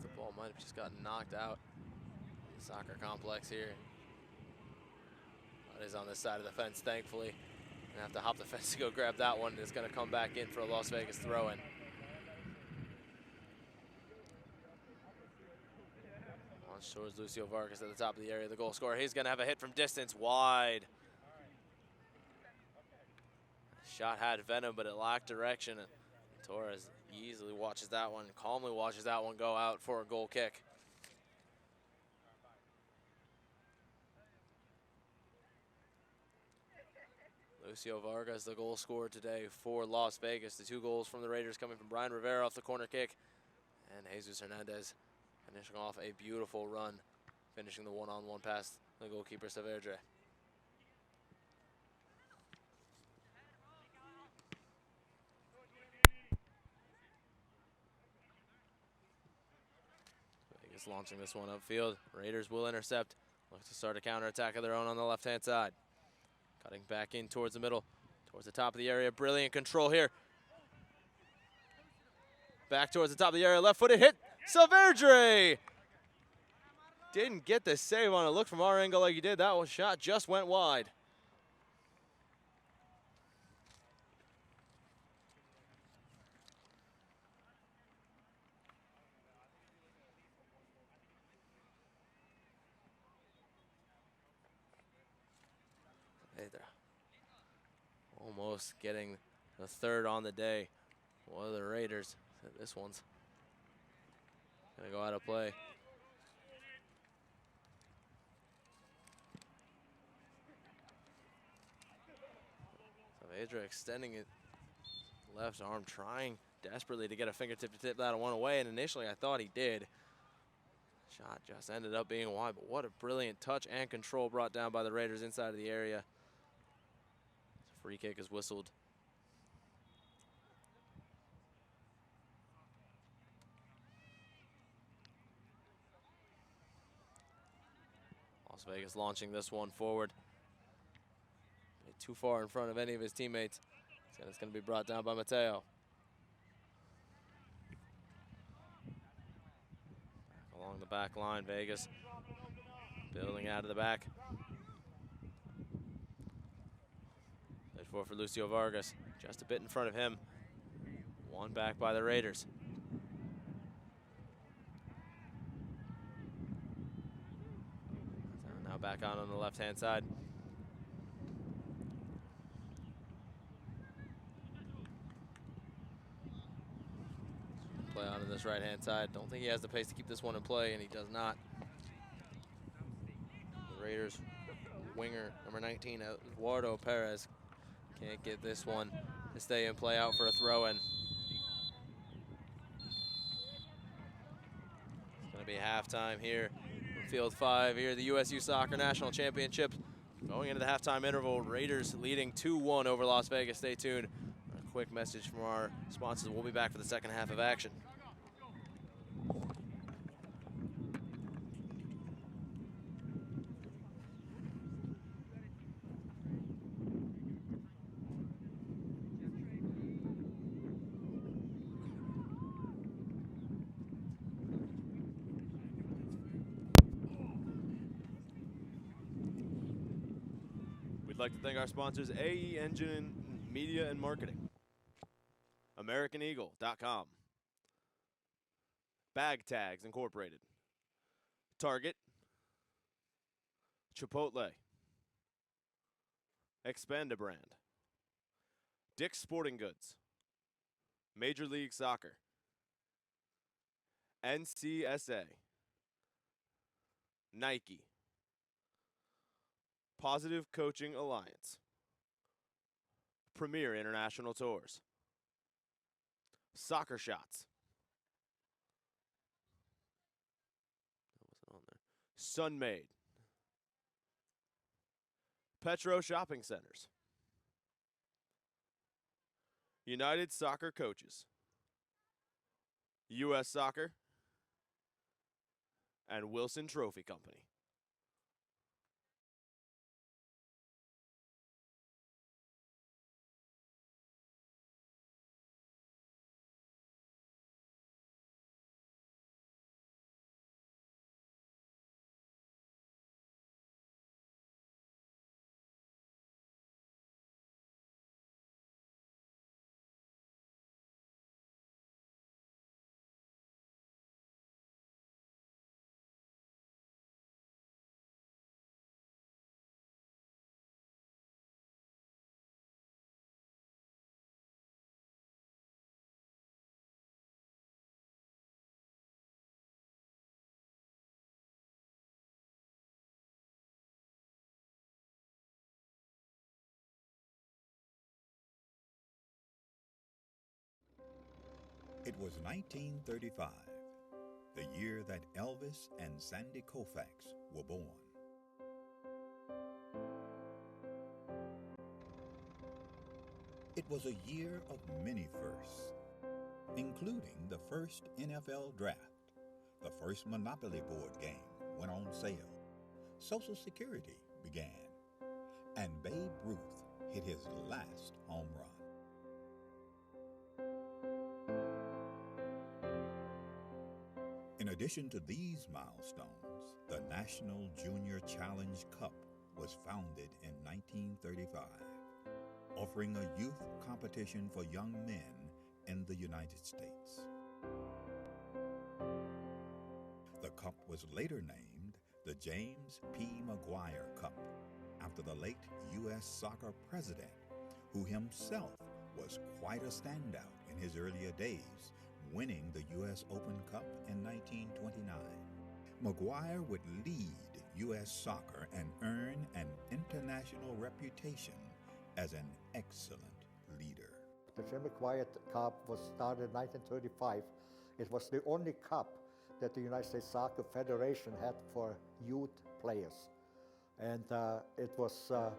The ball might have just gotten knocked out in the soccer complex here. But is on this side of the fence, thankfully. Gonna have to hop the fence to go grab that one. It's gonna come back in for a Las Vegas throw-in. Launch towards Lucio Vargas at the top of the area, the goal scorer. He's gonna have a hit from distance, wide. Shot had venom, but it lacked direction. And Torres easily watches that one, calmly watches that one go out for a goal kick. Lucio Vargas, the goal scorer today for Las Vegas. The 2 goals from the Raiders coming from Brian Rivera off the corner kick, and Jesus Hernandez finishing off a beautiful run, finishing the one-on-one pass the goalkeeper Saavedra. Vegas launching this one upfield. Raiders will intercept. Look to start a counterattack of their own on the left-hand side. Cutting back in towards the middle, towards the top of the area. Brilliant control here. Back towards the top of the area, left-footed hit. Saavedra didn't get the save on it. Look from our angle like he did. That one shot just went wide. Almost getting the 3rd on the day. One of the Raiders said this one's gonna go out of play. Saavedra extending it left arm, trying desperately to get a fingertip to tip that one away, and initially I thought he did. Shot just ended up being wide, but what a brilliant touch and control brought down by the Raiders inside of the area. Free kick is whistled. Las Vegas launching this one forward. Too far in front of any of his teammates. It's going to be brought down by Mateo. Back along the back line, Vegas building out of the back. Played for Lucio Vargas, just a bit in front of him. One back by the Raiders. So now back on the left-hand side. Play on to this right-hand side. Don't think he has the pace to keep this one in play, and he does not. The Raiders winger, number 19, Eduardo Perez, can't get this one to stay in play, out for a throw-in. It's going to be halftime here from Field 5 here, the USU Soccer National Championship. Going into the halftime interval, Raiders leading 2-1 over Las Vegas. Stay tuned. A quick message from our sponsors. We'll be back for the second half of action. We'd like to thank our sponsors, AE Engine Media and Marketing, AmericanEagle.com, Bag Tags Incorporated, Target, Chipotle, Expanda Brand, Dick's Sporting Goods, Major League Soccer, NCSA, Nike, Positive Coaching Alliance, premier international tours. Soccer shots. That wasn't on there. Sun-Made. Petro Shopping Centers. United Soccer Coaches. U.S. Soccer. And Wilson Trophy Company. It was 1935, the year that Elvis and Sandy Koufax were born. It was a year of many firsts, including the first NFL draft. The first Monopoly board game went on sale. Social Security began. And Babe Ruth hit his last home run. In addition to these milestones, the National Junior Challenge Cup was founded in 1935, offering a youth competition for young men in the United States. The cup was later named the James P. McGuire Cup, after the late U.S. soccer president, who himself was quite a standout in his earlier days, winning the U.S. Open Cup in 1929. McGuire would lead U.S. soccer and earn an international reputation as an excellent leader. The Jim McGuire Cup was started in 1935. It was the only cup that the United States Soccer Federation had for youth players. And it was a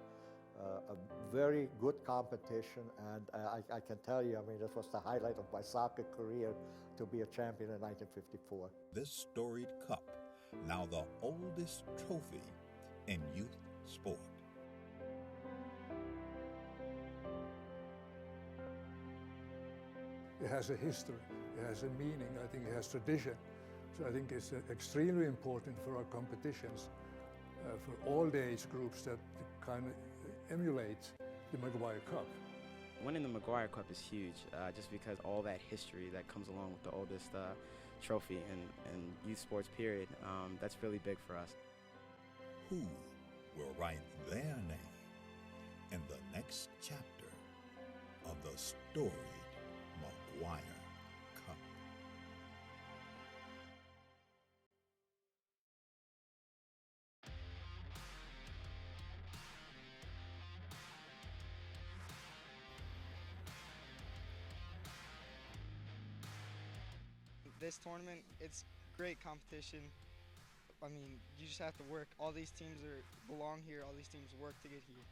very good competition, and I can tell you, I mean, this was the highlight of my soccer career to be a champion in 1954. This storied cup, now the oldest trophy in youth sport. It has a history, it has a meaning, I think it has tradition. So I think it's extremely important for our competitions, for all the age groups that kind of emulate the McGuire Cup. Winning the McGuire Cup is huge, just because all that history that comes along with the oldest trophy in youth sports period, that's really big for us. Who will write their name in the next chapter of the storied McGuire Cup? This tournament, it's great competition. I mean, you just have to work. All these teams belong here. All these teams work to get here.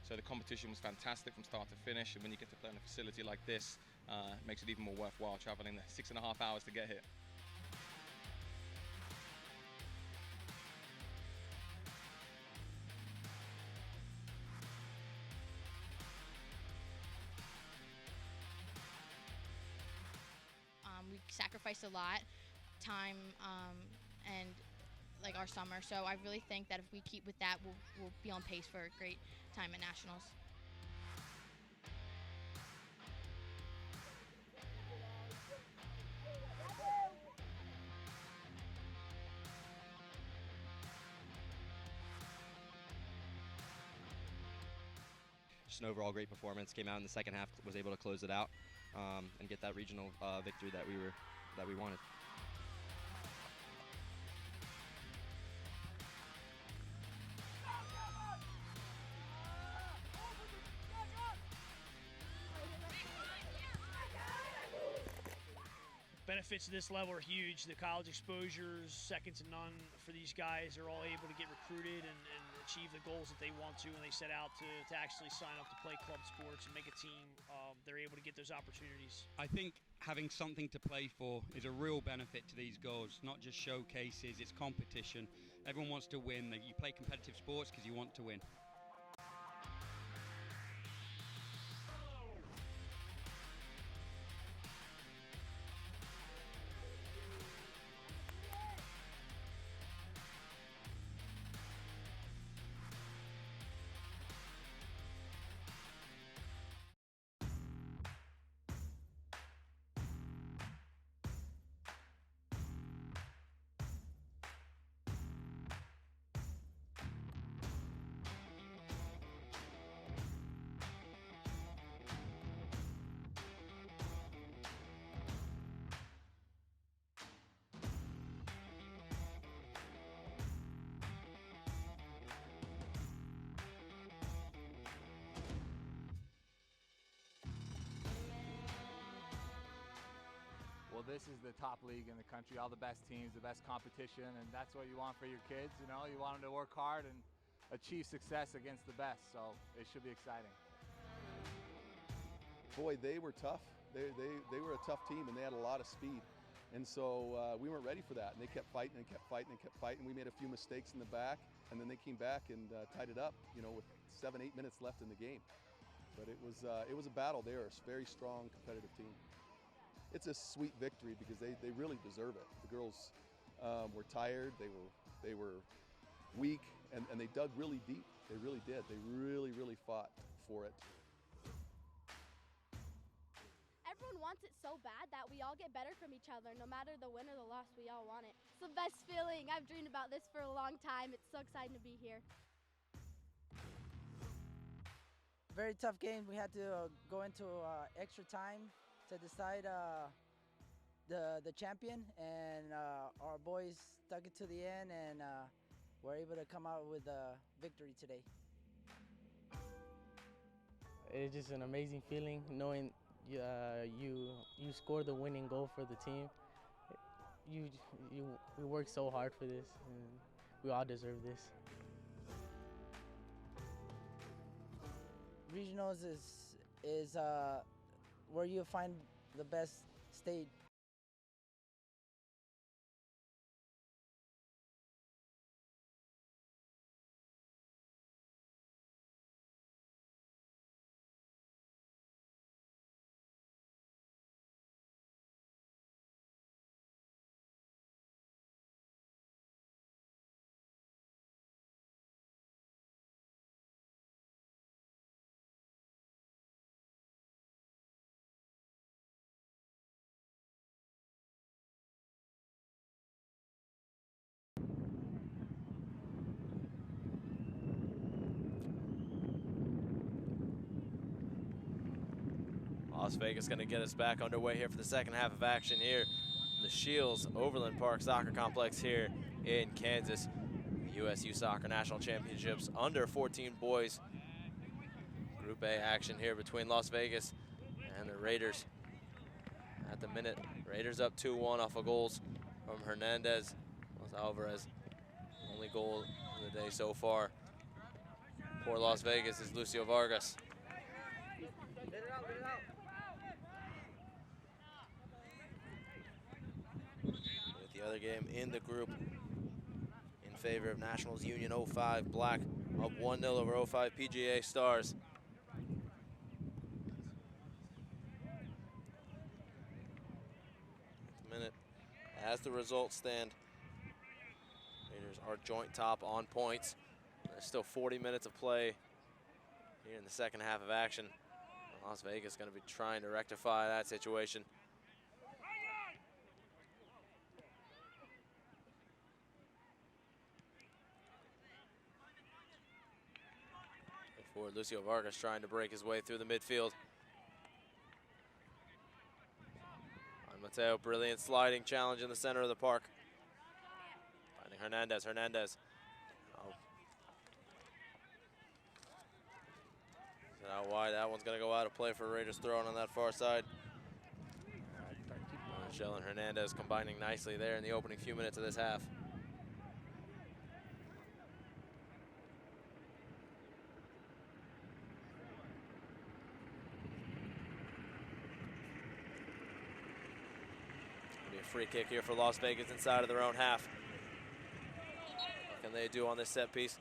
So the competition was fantastic from start to finish, and when you get to play in a facility like this, it makes it even more worthwhile traveling the 6.5 hours to get here. We sacrificed a lot, time, and like our summer. So I really think that if we keep with that, we'll be on pace for a great time at nationals. Just an overall great performance. Came out in the second half, was able to close it out and get that regional victory that we were that we wanted. Benefits of this level are huge. The college exposure is second to none for these guys. They're all able to get recruited and achieve the goals that they want to when they set out to actually sign up to play club sports and make a team. They're able to get those opportunities. I think having something to play for is a real benefit to these girls, not just showcases, it's competition. Everyone wants to win. You play competitive sports because you want to win. Well, this is the top league in the country, all the best teams, the best competition, and that's what you want for your kids. You know, you want them to work hard and achieve success against the best, so it should be exciting. Boy, they were tough. They were a tough team, and they had a lot of speed. And so we weren't ready for that, and they kept fighting and kept fighting and kept fighting. We made a few mistakes in the back, and then they came back and tied it up, you know, with 7-8 minutes left in the game. But it was a battle. They are a very strong, competitive team. It's a sweet victory because they really deserve it. The girls were tired, they were weak, and they dug really deep. They really did. They really, really fought for it. Everyone wants it so bad that we all get better from each other. No matter the win or the loss, we all want it. It's the best feeling. I've dreamed about this for a long time. It's so exciting to be here. Very tough game. We had to go into extra time to decide the champion, and our boys stuck it to the end, and were able to come out with a victory today. It's just an amazing feeling knowing you scored the winning goal for the team. We worked so hard for this, and we all deserve this. Regionals is where you find the best state. Las Vegas going to get us back underway here for the second half of action here in the Shields Overland Park Soccer Complex here in Kansas. The USU Soccer National Championships under 14 boys. Group A action here between Las Vegas and the Raiders. At the minute, Raiders up 2-1 off of goals from Hernandez. Alvarez, only goal of the day so far. For Las Vegas is Lucio Vargas. With the other game in the group in favor of Nationals Union 05 Black, up 1-0 over 05 PGA Stars. Minute as the results stand, Raiders are joint top on points. There's still 40 minutes of play here in the second half of action. Las Vegas going to be trying to rectify that situation. For Lucio Vargas trying to break his way through the midfield. Mateo, brilliant sliding challenge in the center of the park. Finding Hernandez. Hernandez. Oh. Out wide. That one's going to go out of play for Raiders throwing on that far side. Michelle and Hernandez combining nicely there in the opening few minutes of this half. Free kick here for Las Vegas inside of their own half. What can they do on this set piece?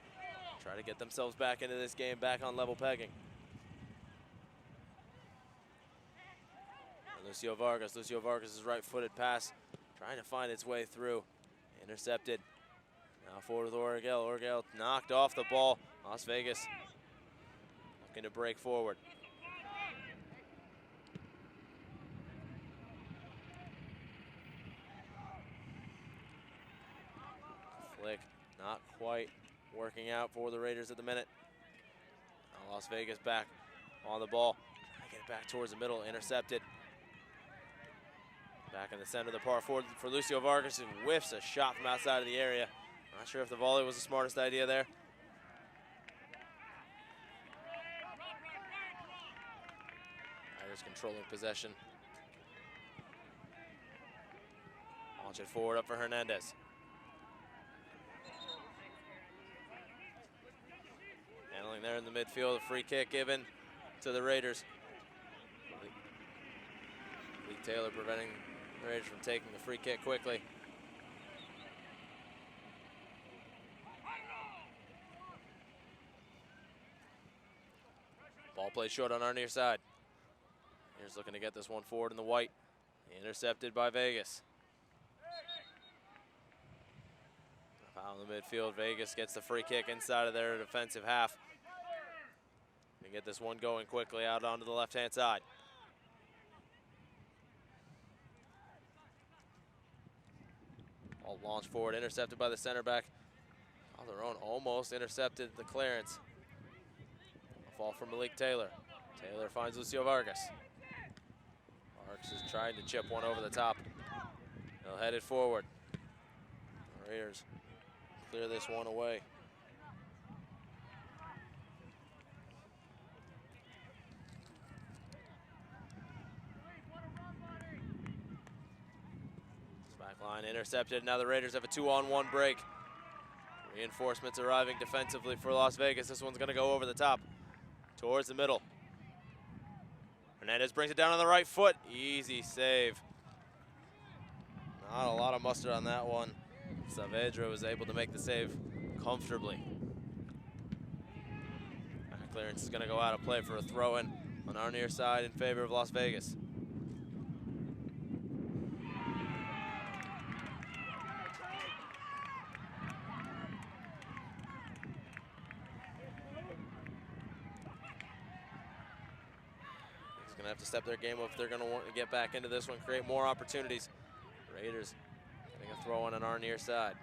Try to get themselves back into this game, back on level pegging. And Lucio Vargas. Lucio Vargas' right-footed pass trying to find its way through. Intercepted. Now forward with Origel. Origel knocked off the ball. Las Vegas looking to break forward. Flick not quite working out for the Raiders at the minute. Now Las Vegas back on the ball. Trying to get it back towards the middle. Intercepted. Back in the center of the par for Lucio Vargas, who whiffs a shot from outside of the area. Not sure if the volley was the smartest idea there. Raiders controlling possession. Launch it forward up for Hernandez. Handling there in the midfield, a free kick given to the Raiders. Lee Taylor preventing the Raiders from taking the free kick quickly. Ball played short on our near side. Here's looking to get this one forward in the white. Intercepted by Vegas. Foul in the midfield. Vegas gets the free kick inside of their defensive half. They get this one going quickly out onto the left-hand side. Ball launched forward, intercepted by the center back. Calderon almost intercepted the clearance. A fall from Malik Taylor. Taylor finds Lucio Vargas. Vargas is trying to chip one over the top. They'll head it forward. The Raiders clear this one away. Back line intercepted. Now the Raiders have a 2-on-1 break. Reinforcements arriving defensively for Las Vegas. This one's going to go over the top towards the middle. Hernandez brings it down on the right foot. Easy save. Not a lot of mustard on that one. Saavedra was able to make the save comfortably. Back clearance is going to go out of play for a throw-in on our near side in favor of Las Vegas. He's going to have to step their game up if they're going to want to get back into this one, create more opportunities. Raiders getting a throw-in on our near side.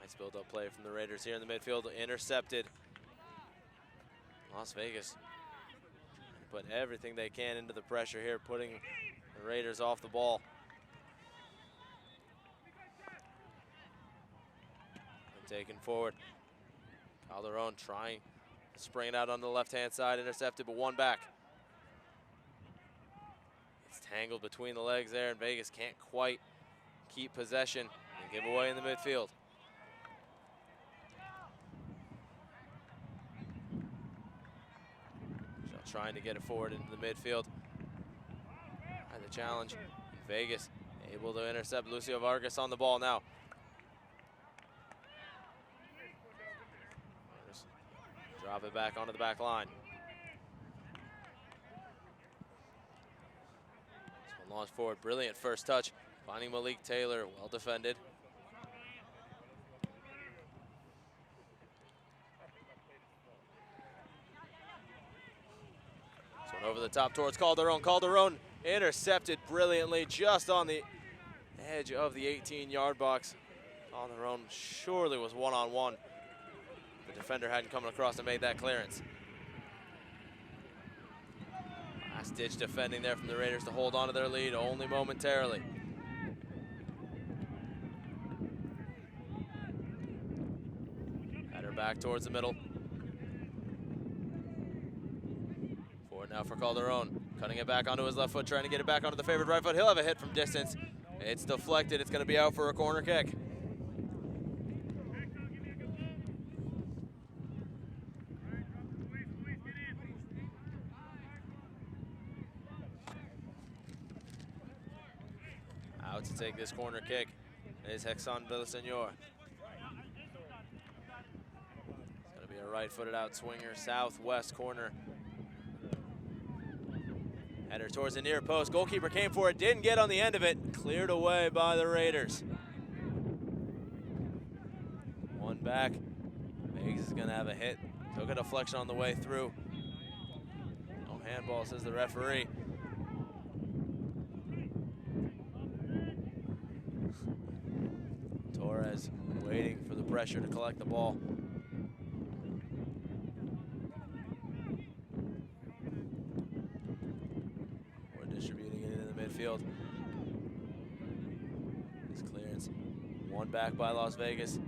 Nice build-up play from the Raiders here in the midfield. Intercepted. Las Vegas put everything they can into the pressure here, putting the Raiders off the ball. Taken forward. Calderon trying to spring it out on the left-hand side, intercepted, but one back. It's tangled between the legs there, and Vegas can't quite keep possession and give away in the midfield. Trying to get it forward into the midfield. And the challenge. Vegas able to intercept. Lucio Vargas on the ball now. Drop it back onto the back line. This one launched forward. Brilliant first touch. Finding Malik Taylor. Well defended. This one over the top towards Calderon. Calderon intercepted brilliantly just on the edge of the 18-yard box. On their own, surely was one-on-one. The defender hadn't come across and made that clearance. Last-ditch defending there from the Raiders to hold on to their lead only momentarily. Header back towards the middle. Forward now for Calderon. Cutting it back onto his left foot, trying to get it back onto the favored right foot. He'll have a hit from distance. It's deflected. It's going to be out for a corner kick. Out to take this corner kick is Hexon Villaseñor. It's going to be a right-footed out swinger, southwest corner. Header towards the near post. Goalkeeper came for it, didn't get on the end of it. Cleared away by the Raiders. One back. Vegas is going to have a hit. Took a deflection on the way through. No handball, says the referee. Torres waiting for the pressure to collect the ball. We're distributing it into the midfield. This clearance, one back by Las Vegas.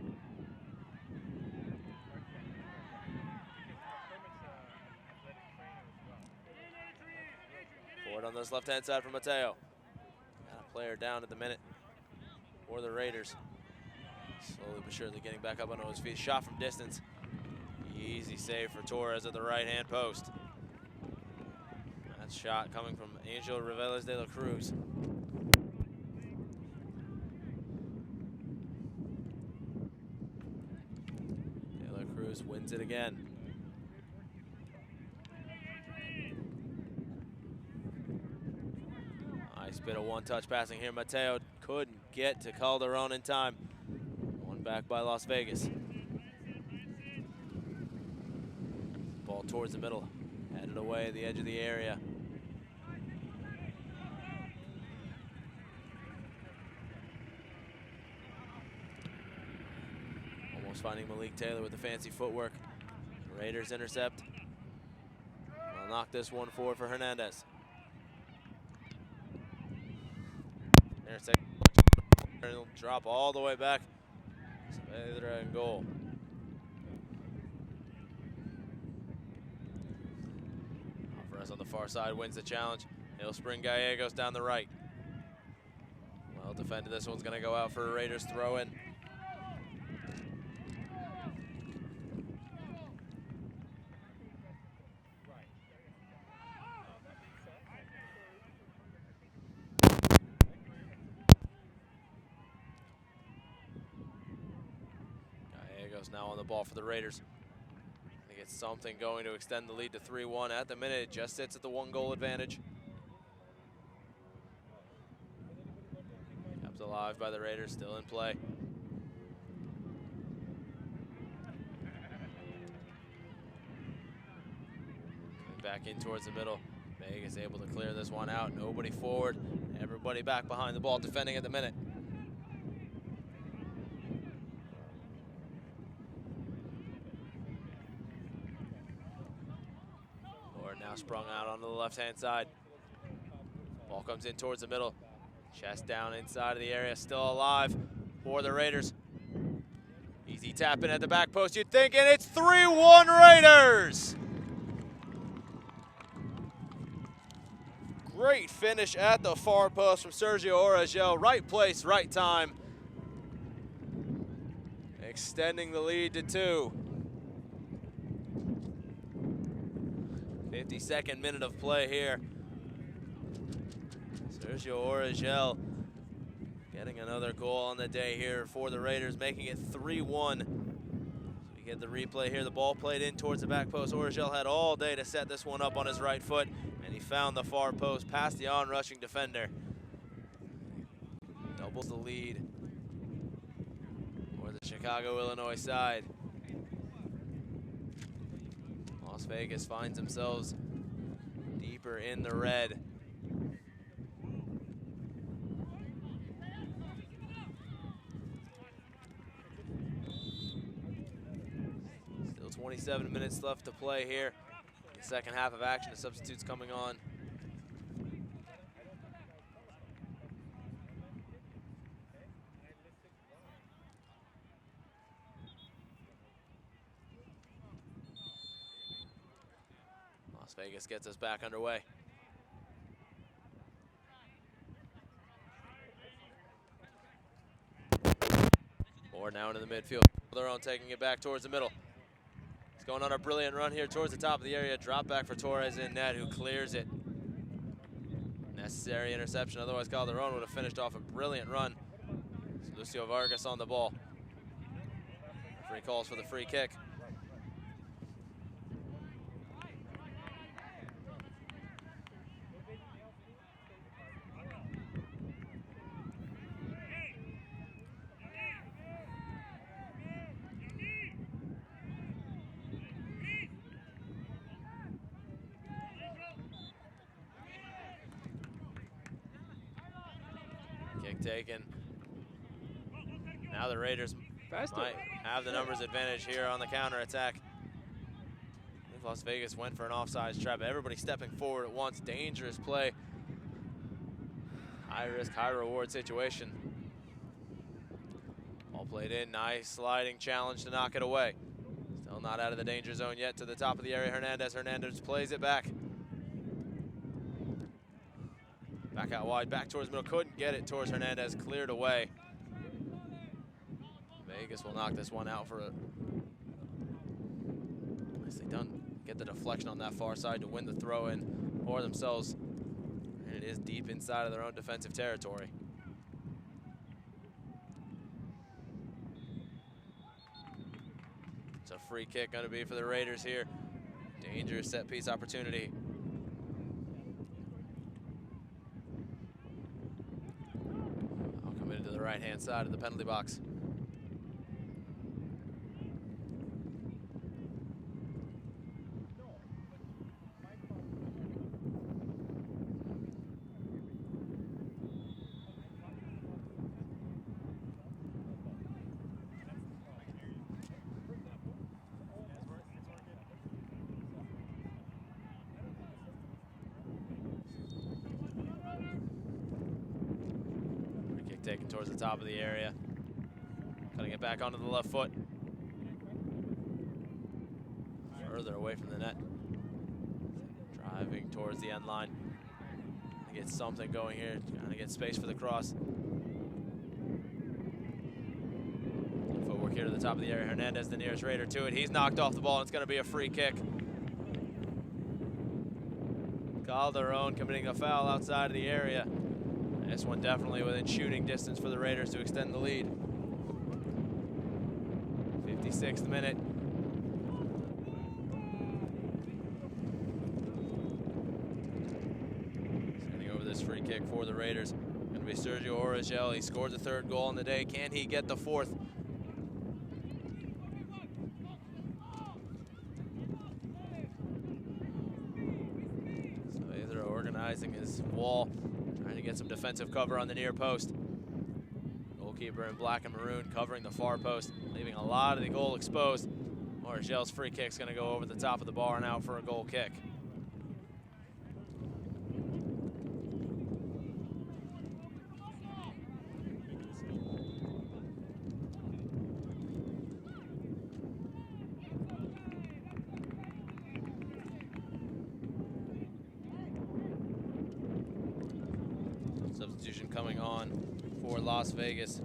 Forward on this left-hand side for Mateo. Got a player down at the minute for the Raiders. Slowly but surely getting back up onto his feet. Shot from distance. Easy save for Torres at the right-hand post. That shot coming from Angel Reveles de la Cruz. De la Cruz wins it again. Nice bit of one-touch passing here. Mateo couldn't get to Calderon in time. Back by Las Vegas. Ball towards the middle, headed away at the edge of the area. Almost finding Malik Taylor with the fancy footwork. Raiders intercept. They'll knock this one forward for Hernandez. Intercept. He'll drop all the way back. Saavedra in goal. Alvarez on the far side wins the challenge. He'll spring Gallegos down the right. Well defended. This one's going to go out for a Raiders throw in. Now on the ball for the Raiders. I think it's something going to extend the lead to 3-1. At the minute, it just sits at the 1-goal advantage. Kept alive by the Raiders, still in play. Coming back in towards the middle. Vegas able to clear this one out. Nobody forward. Everybody back behind the ball, defending at the minute. Sprung out onto the left-hand side. Ball comes in towards the middle. Chest down inside of the area, still alive for the Raiders. Easy tap in at the back post, you'd think, and it's 3-1 Raiders! Great finish at the far post from Sergio Oragel. Right place, right time. Extending the lead to 2. 52nd minute of play here. Sergio Oragel getting another goal on the day here for the Raiders, making it 3-1. So we get the replay here. The ball played in towards the back post. Oragel had all day to set this one up on his right foot, and he found the far post past the on-rushing defender. Doubles the lead for the Chicago, Illinois side. Las Vegas finds themselves deeper in the red. 27 minutes left to play here. The second half of action, the substitutes coming on. Las Vegas gets us back underway. Moore now into the midfield. Their own taking it back towards the middle. He's going on a brilliant run here towards the top of the area. Drop back for Torres in net, who clears it. Necessary interception, otherwise Calderon would have finished off a brilliant run. So Lucio Vargas on the ball. Free calls for the free kick. Kick taken. Now the Raiders might have the numbers advantage here on the counter attack. I think Las Vegas went for an offsides trap. Everybody stepping forward at once. Dangerous play. High risk, high reward situation. Ball played in. Nice sliding challenge to knock it away. Still not out of the danger zone yet. To the top of the area, Hernandez. Hernandez plays it back. Back out wide, back towards middle, couldn't get it towards Hernandez, cleared away. Vegas will knock this one out for a, nicely done. Get the deflection on that far side to win the throw in for themselves. And it is deep inside of their own defensive territory. It's a free kick gonna be for the Raiders here. Dangerous set piece opportunity. To the right-hand side of the penalty box. Taken towards the top of the area. Cutting it back onto the left foot. Further away from the net. Driving towards the end line. Trying to get something going here. Trying to get space for the cross. Footwork here to the top of the area. Hernandez, the nearest Raider to it. He's knocked off the ball, and it's going to be a free kick. Calderon committing a foul outside of the area. This one definitely within shooting distance for the Raiders to extend the lead. 56th minute. Sending over this free kick for the Raiders. Going to be Sergio Origel. He scored the third goal on the day. Can he get the fourth? So either organizing his wall, trying to get some defensive cover on the near post. Goalkeeper in black and maroon covering the far post, leaving a lot of the goal exposed. Origel's free kick's going to go over the top of the bar and out for a goal kick. Substitution coming on for Las Vegas.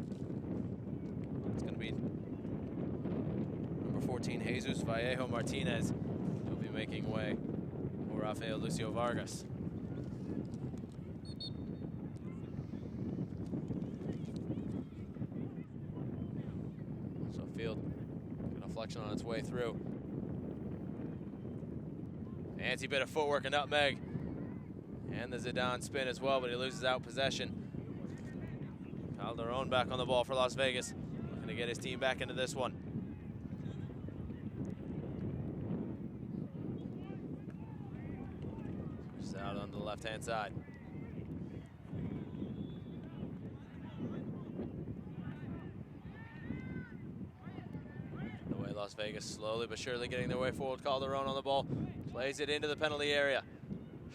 It's going to be number 14, Jesus Vallejo Martinez. He'll be making way for Rafael Lucio Vargas. So field, good deflection on its way through. Fancy bit of footwork and nutmeg. And the Zidane spin as well, but he loses out possession. Calderon back on the ball for Las Vegas. Looking to get his team back into this one. Just out on the left-hand side. The way Las Vegas slowly but surely getting their way forward. Calderon on the ball, plays it into the penalty area.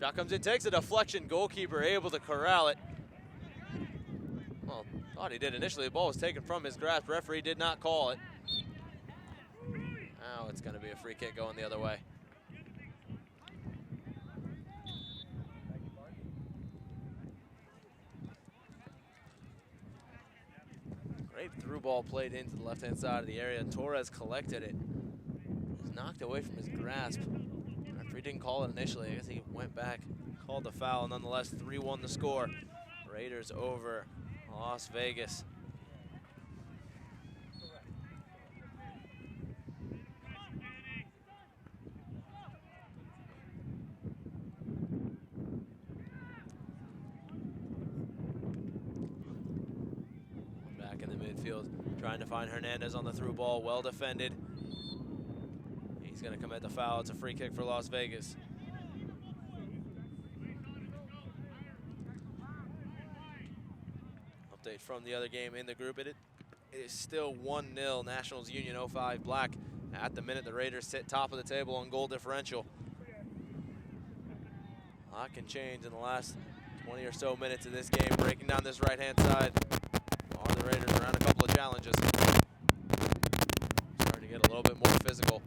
Shot comes in, takes a deflection. Goalkeeper able to corral it. Well, thought he did initially. The ball was taken from his grasp. Referee did not call it. Now it's going to be a free kick going the other way. Great through ball played into the left-hand side of the area. Torres collected it. It was knocked away from his grasp. Referee didn't call it initially. I guess he went back, called the foul. Nonetheless, 3-1 the score. Raiders over Las Vegas. Back in the midfield, trying to find Hernandez on the through ball. Well defended. He's going to commit the foul. It's a free kick for Las Vegas. Update from the other game in the group. It is still 1-0 Nationals Union 05 Black. At the minute, the Raiders sit top of the table on goal differential. A lot can change in the last 20 or so minutes of this game. Breaking down this right-hand side are the Raiders around a couple of challenges. Starting to get a little bit more physical.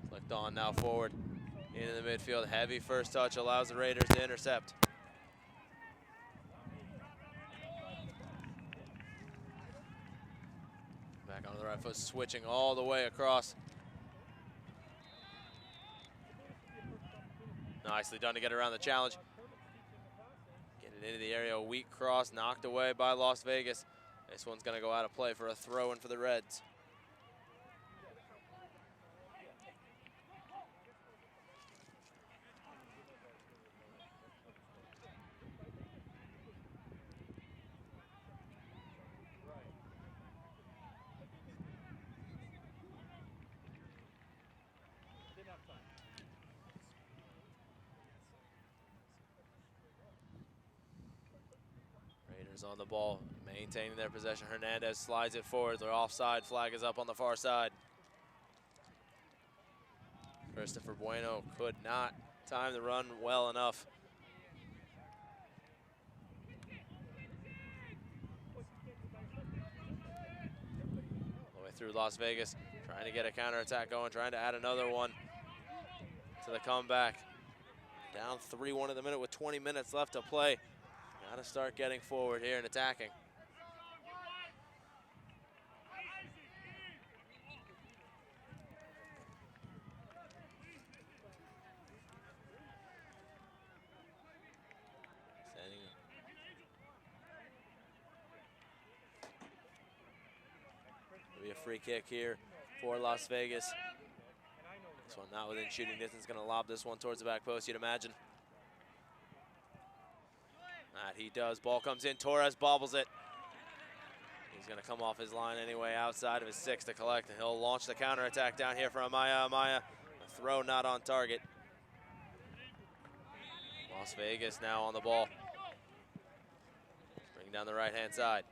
Flicked on now forward into the midfield. Heavy first touch allows the Raiders to intercept. Back onto the right foot, switching all the way across. Nicely done to get around the challenge. Get it into the area, a weak cross, knocked away by Las Vegas. This one's gonna go out of play for a throw-in for the Reds. Raiders on the ball, maintaining their possession. Hernandez slides it forward. Their offside flag is up on the far side. Christopher Bueno could not time the run well enough. All the way through Las Vegas, trying to get a counterattack going, trying to add another one to the comeback. Down 3-1 in the minute with 20 minutes left to play. Got to start getting forward here and attacking. It'll be a free kick here for Las Vegas. This one not within shooting distance, going to lob this one towards the back post, you'd imagine. That he does. Ball comes in. Torres bobbles it. He's going to come off his line anyway, outside of his 6 to collect, and he'll launch the counterattack down here from Amaya. Amaya, a throw not on target. Las Vegas now on the ball. Bring down the right-hand side.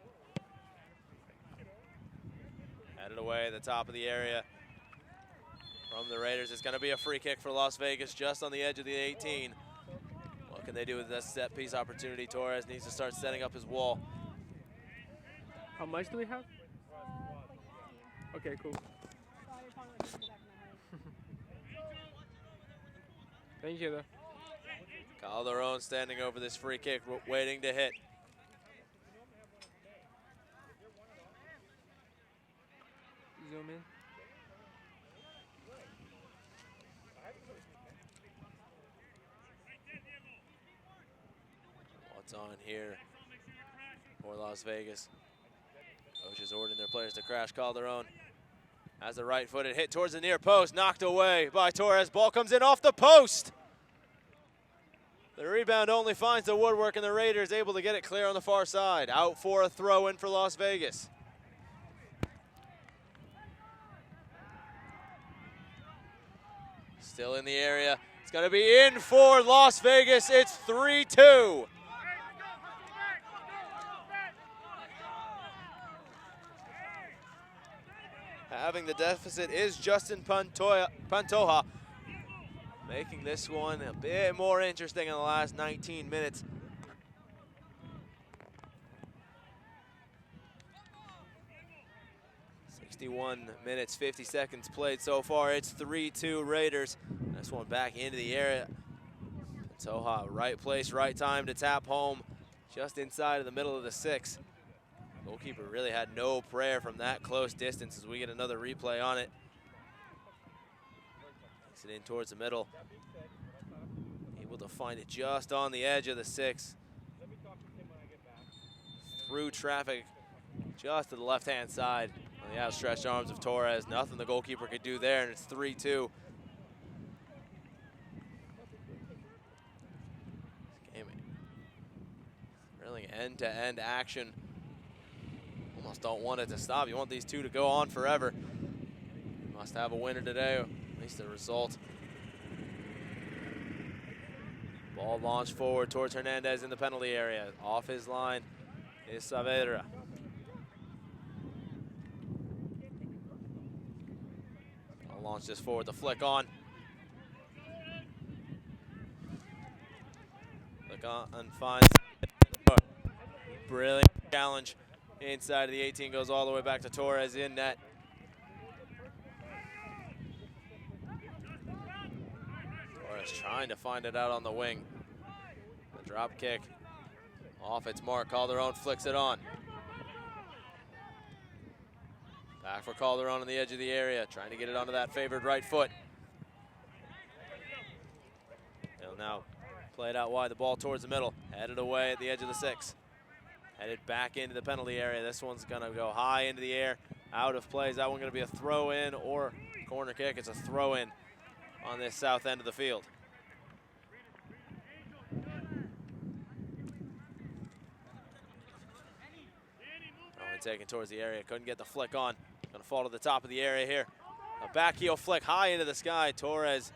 Headed away at the top of the area from the Raiders. It's going to be a free kick for Las Vegas just on the edge of the 18. What can they do with this set piece opportunity? Torres needs to start setting up his wall. How much do we have? Okay, cool. Thank you, though. Calderon standing over this free kick, waiting to hit. Zoom in. What's on here for Las Vegas? Coach is ordering their players to crash. Calderon has the right-footed hit towards the near post, knocked away by Torres. Ball comes in off the post. The rebound only finds the woodwork, and the Raiders able to get it clear on the far side. Out for a throw-in for Las Vegas. Still in the area. It's going to be in for Las Vegas. It's 3-2. having the deficit is Justin Pantoja, making this one a bit more interesting in the last 19 minutes. -1 50 seconds played so far. It's 3-2 Raiders. This one back into the area. Pantoja, right place, right time to tap home, just inside of the middle of the 6. Goalkeeper really had no prayer from that close distance as we get another replay on it. Takes it in towards the middle. Able to find it just on the edge of the 6. Through traffic, just to the left-hand side on the outstretched arms of Torres. Nothing the goalkeeper could do there, and it's 3-2. Really end-to-end action. Almost don't want it to stop. You want these two to go on forever. Must have a winner today, or at least a result. Ball launched forward towards Hernandez in the penalty area. Off his line is Saavedra. I'll launch this forward, the flick on. Flick on and finds. Brilliant challenge inside of the 18, goes all the way back to Torres in net. Torres trying to find it out on the wing. The drop kick off its mark. Calderon flicks it on. Back for Calderon on the edge of the area, trying to get it onto that favored right foot. He'll now play it out wide, the ball towards the middle, headed away at the edge of the 6. Headed back into the penalty area. This one's gonna go high into the air, out of play. Is that one gonna be a throw in or corner kick? It's a throw in on this south end of the field. Taken towards the area, couldn't get the flick on. Gonna fall to the top of the area here. A back heel flick high into the sky. Torres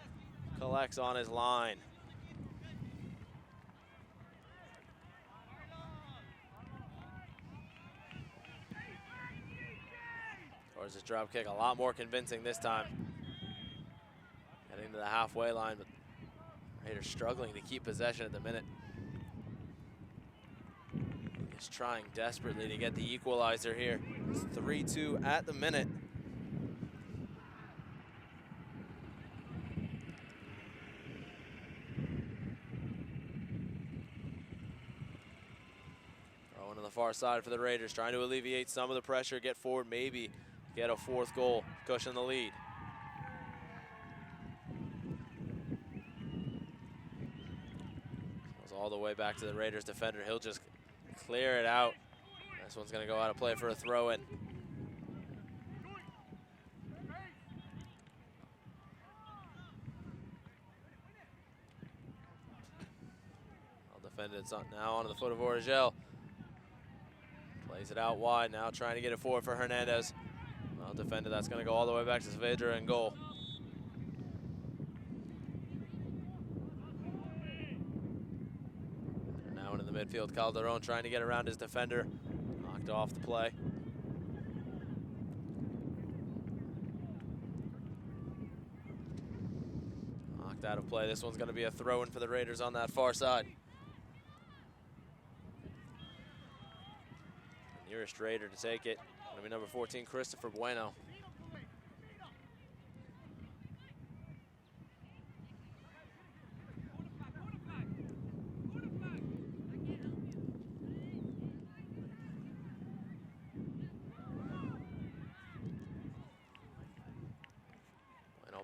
collects on his line. Torres' drop kick a lot more convincing this time. Heading to the halfway line, but Raiders struggling to keep possession at the minute. He's trying desperately to get the equalizer here. It's 3-2 at the minute. Throwing on the far side for the Raiders, trying to alleviate some of the pressure, get forward, maybe get a 4th goal, cushion the lead. Goes all the way back to the Raiders defender. He'll just clear it out. This one's gonna go out of play for a throw-in. Well defended, it's now onto the foot of Origel. Plays it out wide, now trying to get it forward for Hernandez. Well defended, that's gonna go all the way back to Saavedra in goal. In the midfield, Calderon trying to get around his defender, knocked off the play. Knocked out of play. This one's going to be a throw-in for the Raiders on that far side. The nearest Raider to take it, going to be number 14, Christopher Bueno.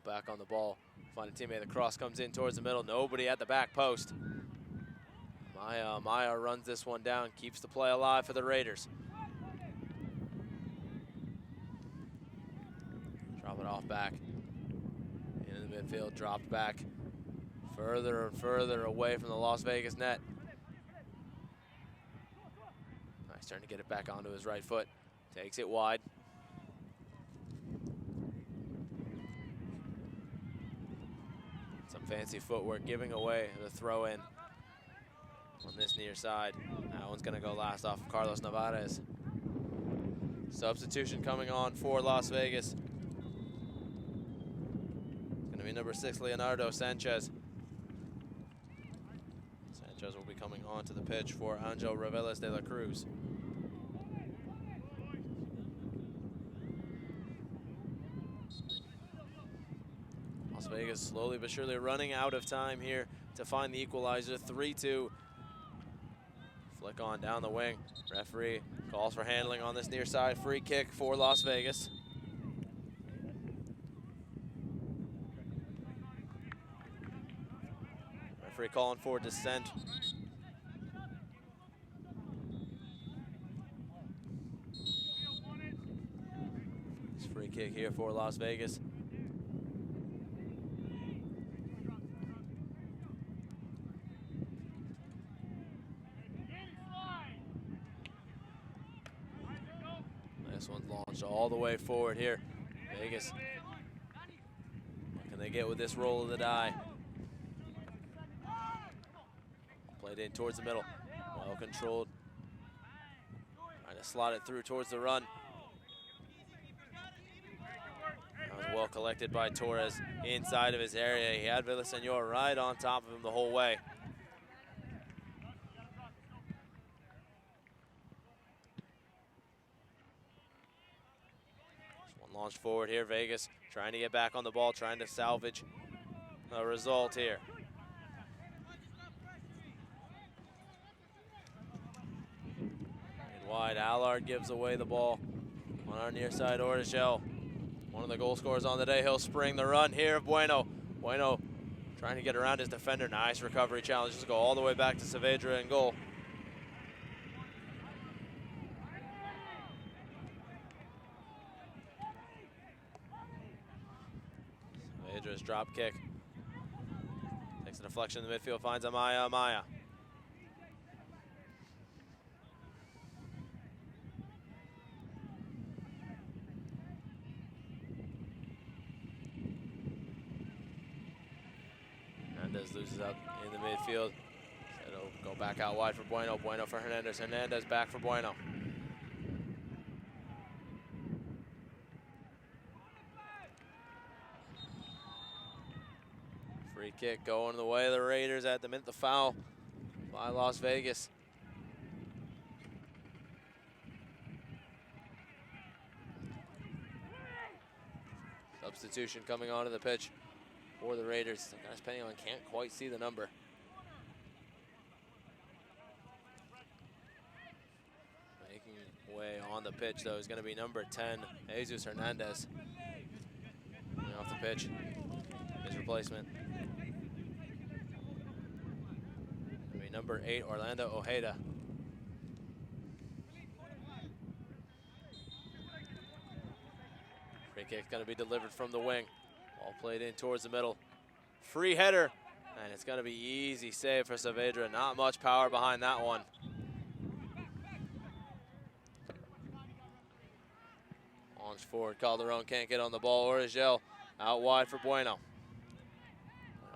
Back on the ball, find a teammate. The cross comes in towards the middle. Nobody at the back post. Maya runs this one down, keeps the play alive for the Raiders. Drop it off back into the midfield. Dropped back further and further away from the Las Vegas net. Nice turn to get it back onto his right foot. Takes it wide. Fancy footwork, giving away the throw-in on this near side. That one's gonna go last off of Carlos Navarez. Substitution coming on for Las Vegas. number 6, Leonardo Sanchez. Sanchez will be coming onto the pitch for Angel Reveles de la Cruz. Las Vegas slowly but surely running out of time here to find the equalizer. 3-2. Flick on down the wing. Referee calls for handling on this near side. Free kick for Las Vegas. Referee calling for dissent. It's free kick here for Las Vegas. This one's launched all the way forward here. Vegas. What can they get with this roll of the die? Played in towards the middle. Well controlled. Trying to slot it through towards the run. That was well collected by Torres inside of his area. He had Villaseñor right on top of him the whole way. Launched forward here, Vegas trying to get back on the ball, trying to salvage a result here. And wide, Allard gives away the ball on our near side, Origel. One of the goal scorers on the day, he'll spring the run here, Bueno. Bueno trying to get around his defender, nice recovery challenge, just go all the way back to Saavedra in goal. Saavedra's drop kick. Takes a deflection in the midfield, finds Amaya. Amaya. Hernandez loses out in the midfield. So it'll go back out wide for Bueno. Bueno for Hernandez. Hernandez back for Bueno. Free kick going the way of the Raiders at the minute. The foul by Las Vegas. Substitution coming onto the pitch for the Raiders. Guys, Pennyland can't quite see the number. Making way on the pitch though is going to be number 10, Jesus Hernandez. Coming off the pitch, his replacement. Number 8, Orlando Ojeda. Free kick going to be delivered from the wing. Ball played in towards the middle. Free header, and it's going to be easy save for Saavedra. Not much power behind that one. Launch forward, Calderon can't get on the ball. Origel out wide for Bueno.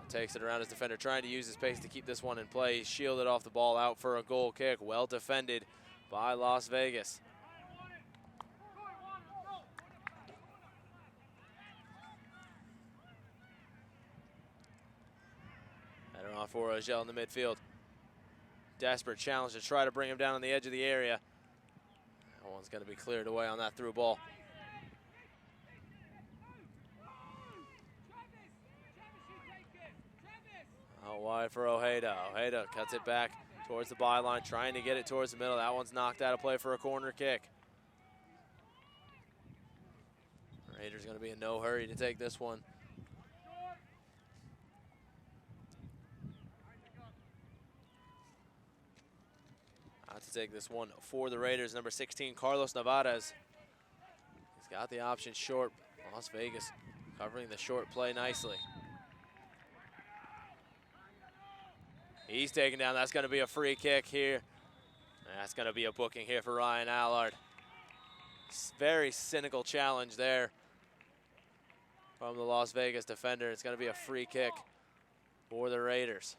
Takes it around his defender, trying to use his pace to keep this one in play. He's shielded off the ball, out for a goal kick. Well defended by Las Vegas. Header off for Origel in the midfield. Desperate challenge to try to bring him down on the edge of the area. That one's going to be cleared away on that through ball. Out wide for Ojeda. Ojeda cuts it back towards the byline, trying to get it towards the middle. That one's knocked out of play for a corner kick. Raiders going to be in no hurry to take this one. Out to take this one for the Raiders, number 16, Carlos Navarez. He's got the option short. Las Vegas covering the short play nicely. He's taken down. That's going to be a free kick here. That's going to be a booking here for Ryan Allard. Very cynical challenge there from the Las Vegas defender. It's going to be a free kick for the Raiders.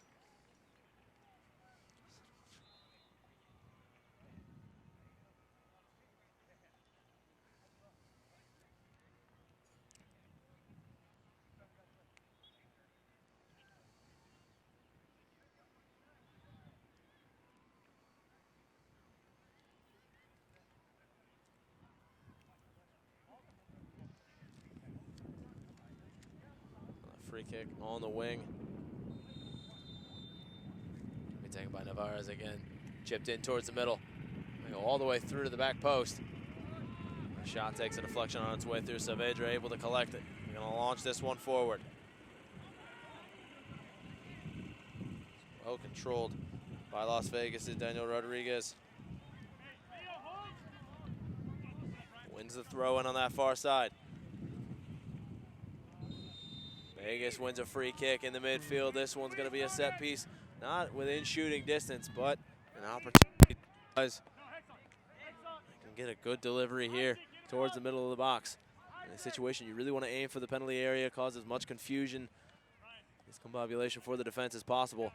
free kick on the wing. Be taken by Navarez again. Chipped in towards the middle. They go all the way through to the back post. The shot takes a deflection on its way through. Saavedra able to collect it. They're going to launch this one forward. Well controlled by Las Vegas' Daniel Rodriguez. Wins the throw in on that far side. Vegas wins a free kick in the midfield. This one's going to be a set piece. Not within shooting distance, but an opportunity. They can get a good delivery here towards the middle of the box. In a situation you really want to aim for the penalty area, cause as much confusion, discombobulation for the defense as possible.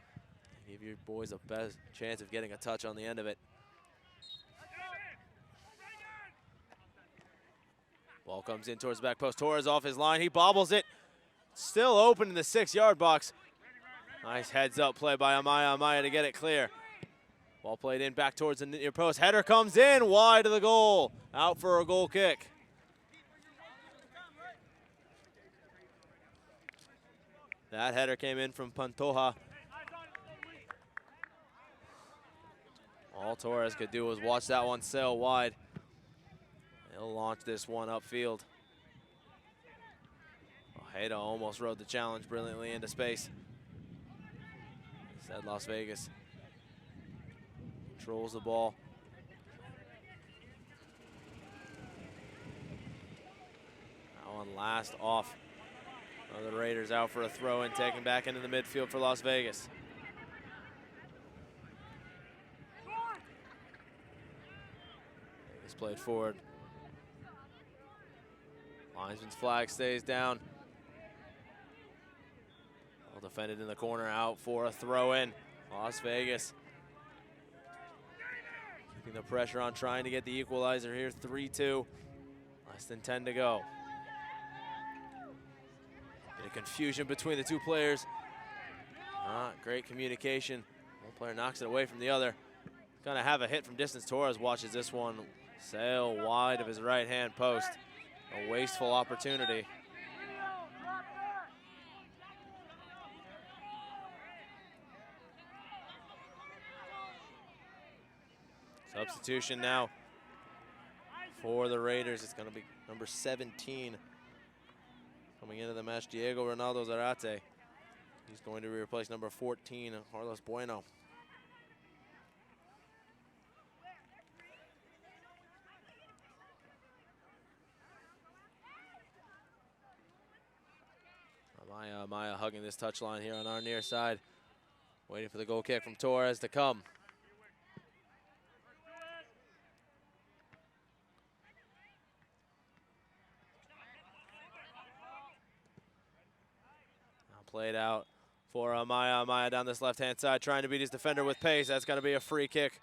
Give your boys a best chance of getting a touch on the end of it. Ball comes in towards the back post. Torres off his line. He bobbles it. Still open in the 6-yard box. Nice heads-up play by Amaya to get it clear. Ball played in back towards the near post. Header comes in wide of the goal. Out for a goal kick. That header came in from Pantoja. All Torres could do was watch that one sail wide. He'll launch this one upfield. Ojeda almost rode the challenge brilliantly into space. Instead, Las Vegas controls the ball. That one last off of the Raiders, out for a throw and taken back into the midfield for Las Vegas. Vegas played forward. Linesman's flag stays down. Well defended in the corner, out for a throw in. Las Vegas keeping the pressure on, trying to get the equalizer here. 3-2, less than 10 to go. Bit of confusion between the two players. Not great communication. One player knocks it away from the other. Gonna have a hit from distance. Torres watches this one sail wide of his right-hand post. A wasteful opportunity. Substitution now for the Raiders. It's going to be number 17 coming into the match, Diego Ronaldo Zarate. He's going to replace number 14, Carlos Bueno. Amaya hugging this touchline here on our near side. Waiting for the goal kick from Torres to come. Now played out for Amaya. Amaya down this left-hand side, trying to beat his defender with pace. That's going to be a free kick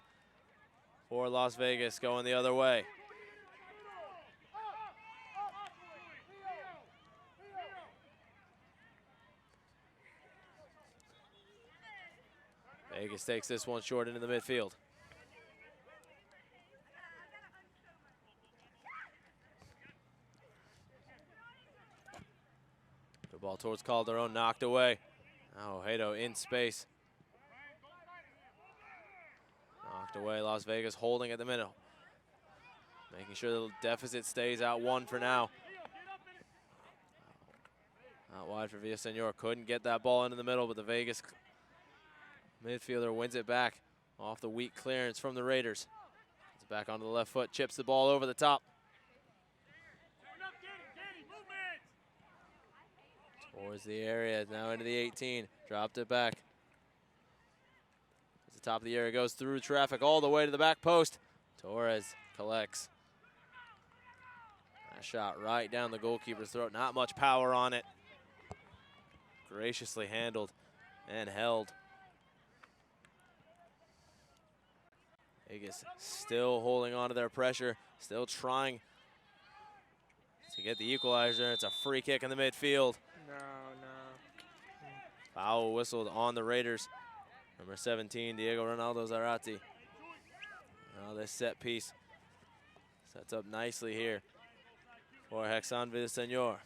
for Las Vegas, going the other way. Vegas takes this one short into the midfield. The ball towards Calderon, knocked away. Now Ojeda in space. Knocked away, Las Vegas holding at the middle. Making sure the deficit stays out one for now. Out wide for Villaseñor, couldn't get that ball into the middle, but the Vegas midfielder wins it back off the weak clearance from the Raiders. It's back onto the left foot, chips the ball over the top. Towards the area, now into the 18, dropped it back. As the top of the area goes through traffic all the way to the back post. Torres collects. A shot right down the goalkeeper's throat, not much power on it. Graciously handled and held. Vegas still holding on to their pressure, still trying to get the equalizer. It's a free kick in the midfield. No. Foul whistled on the Raiders. Number 17, Diego Ronaldo Zarate. Now this set piece sets up nicely here for Hexan Villaseñor.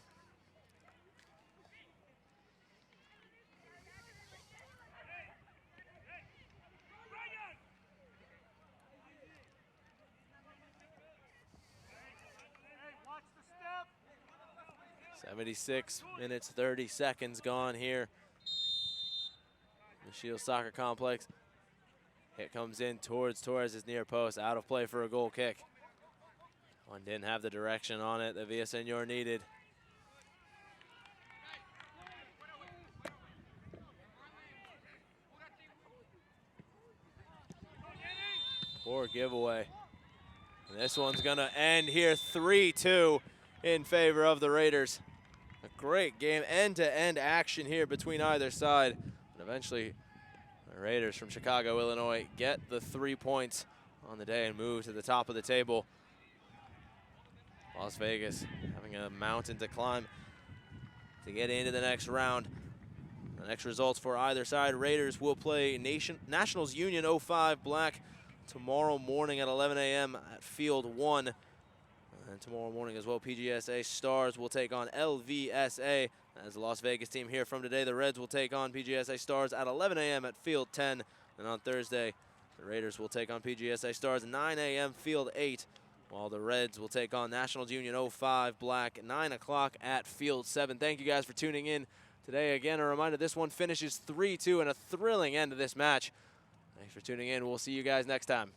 76 minutes, 30 seconds gone here. The Shield Soccer Complex. Hit comes in towards Torres' near post, out of play for a goal kick. One didn't have the direction on it that Villaseñor needed. Poor giveaway. And this one's gonna end here 3-2 in favor of the Raiders. A great game, end-to-end action here between either side. And eventually, the Raiders from Chicago, Illinois get the 3 points on the day and move to the top of the table. Las Vegas having a mountain to climb to get into the next round. The next results for either side. Raiders will play Nationals Union 05 Black tomorrow morning at 11 a.m. at Field 1. And tomorrow morning as well, PGSA Stars will take on LVSA. As the Las Vegas team here from today, the Reds will take on PGSA Stars at 11 a.m. at Field 10. And on Thursday, the Raiders will take on PGSA Stars 9 a.m. Field 8. While the Reds will take on Nationals Union 05 Black at 9 o'clock at Field 7. Thank you guys for tuning in today. Again, a reminder, this one finishes 3-2 and a thrilling end to this match. Thanks for tuning in. We'll see you guys next time.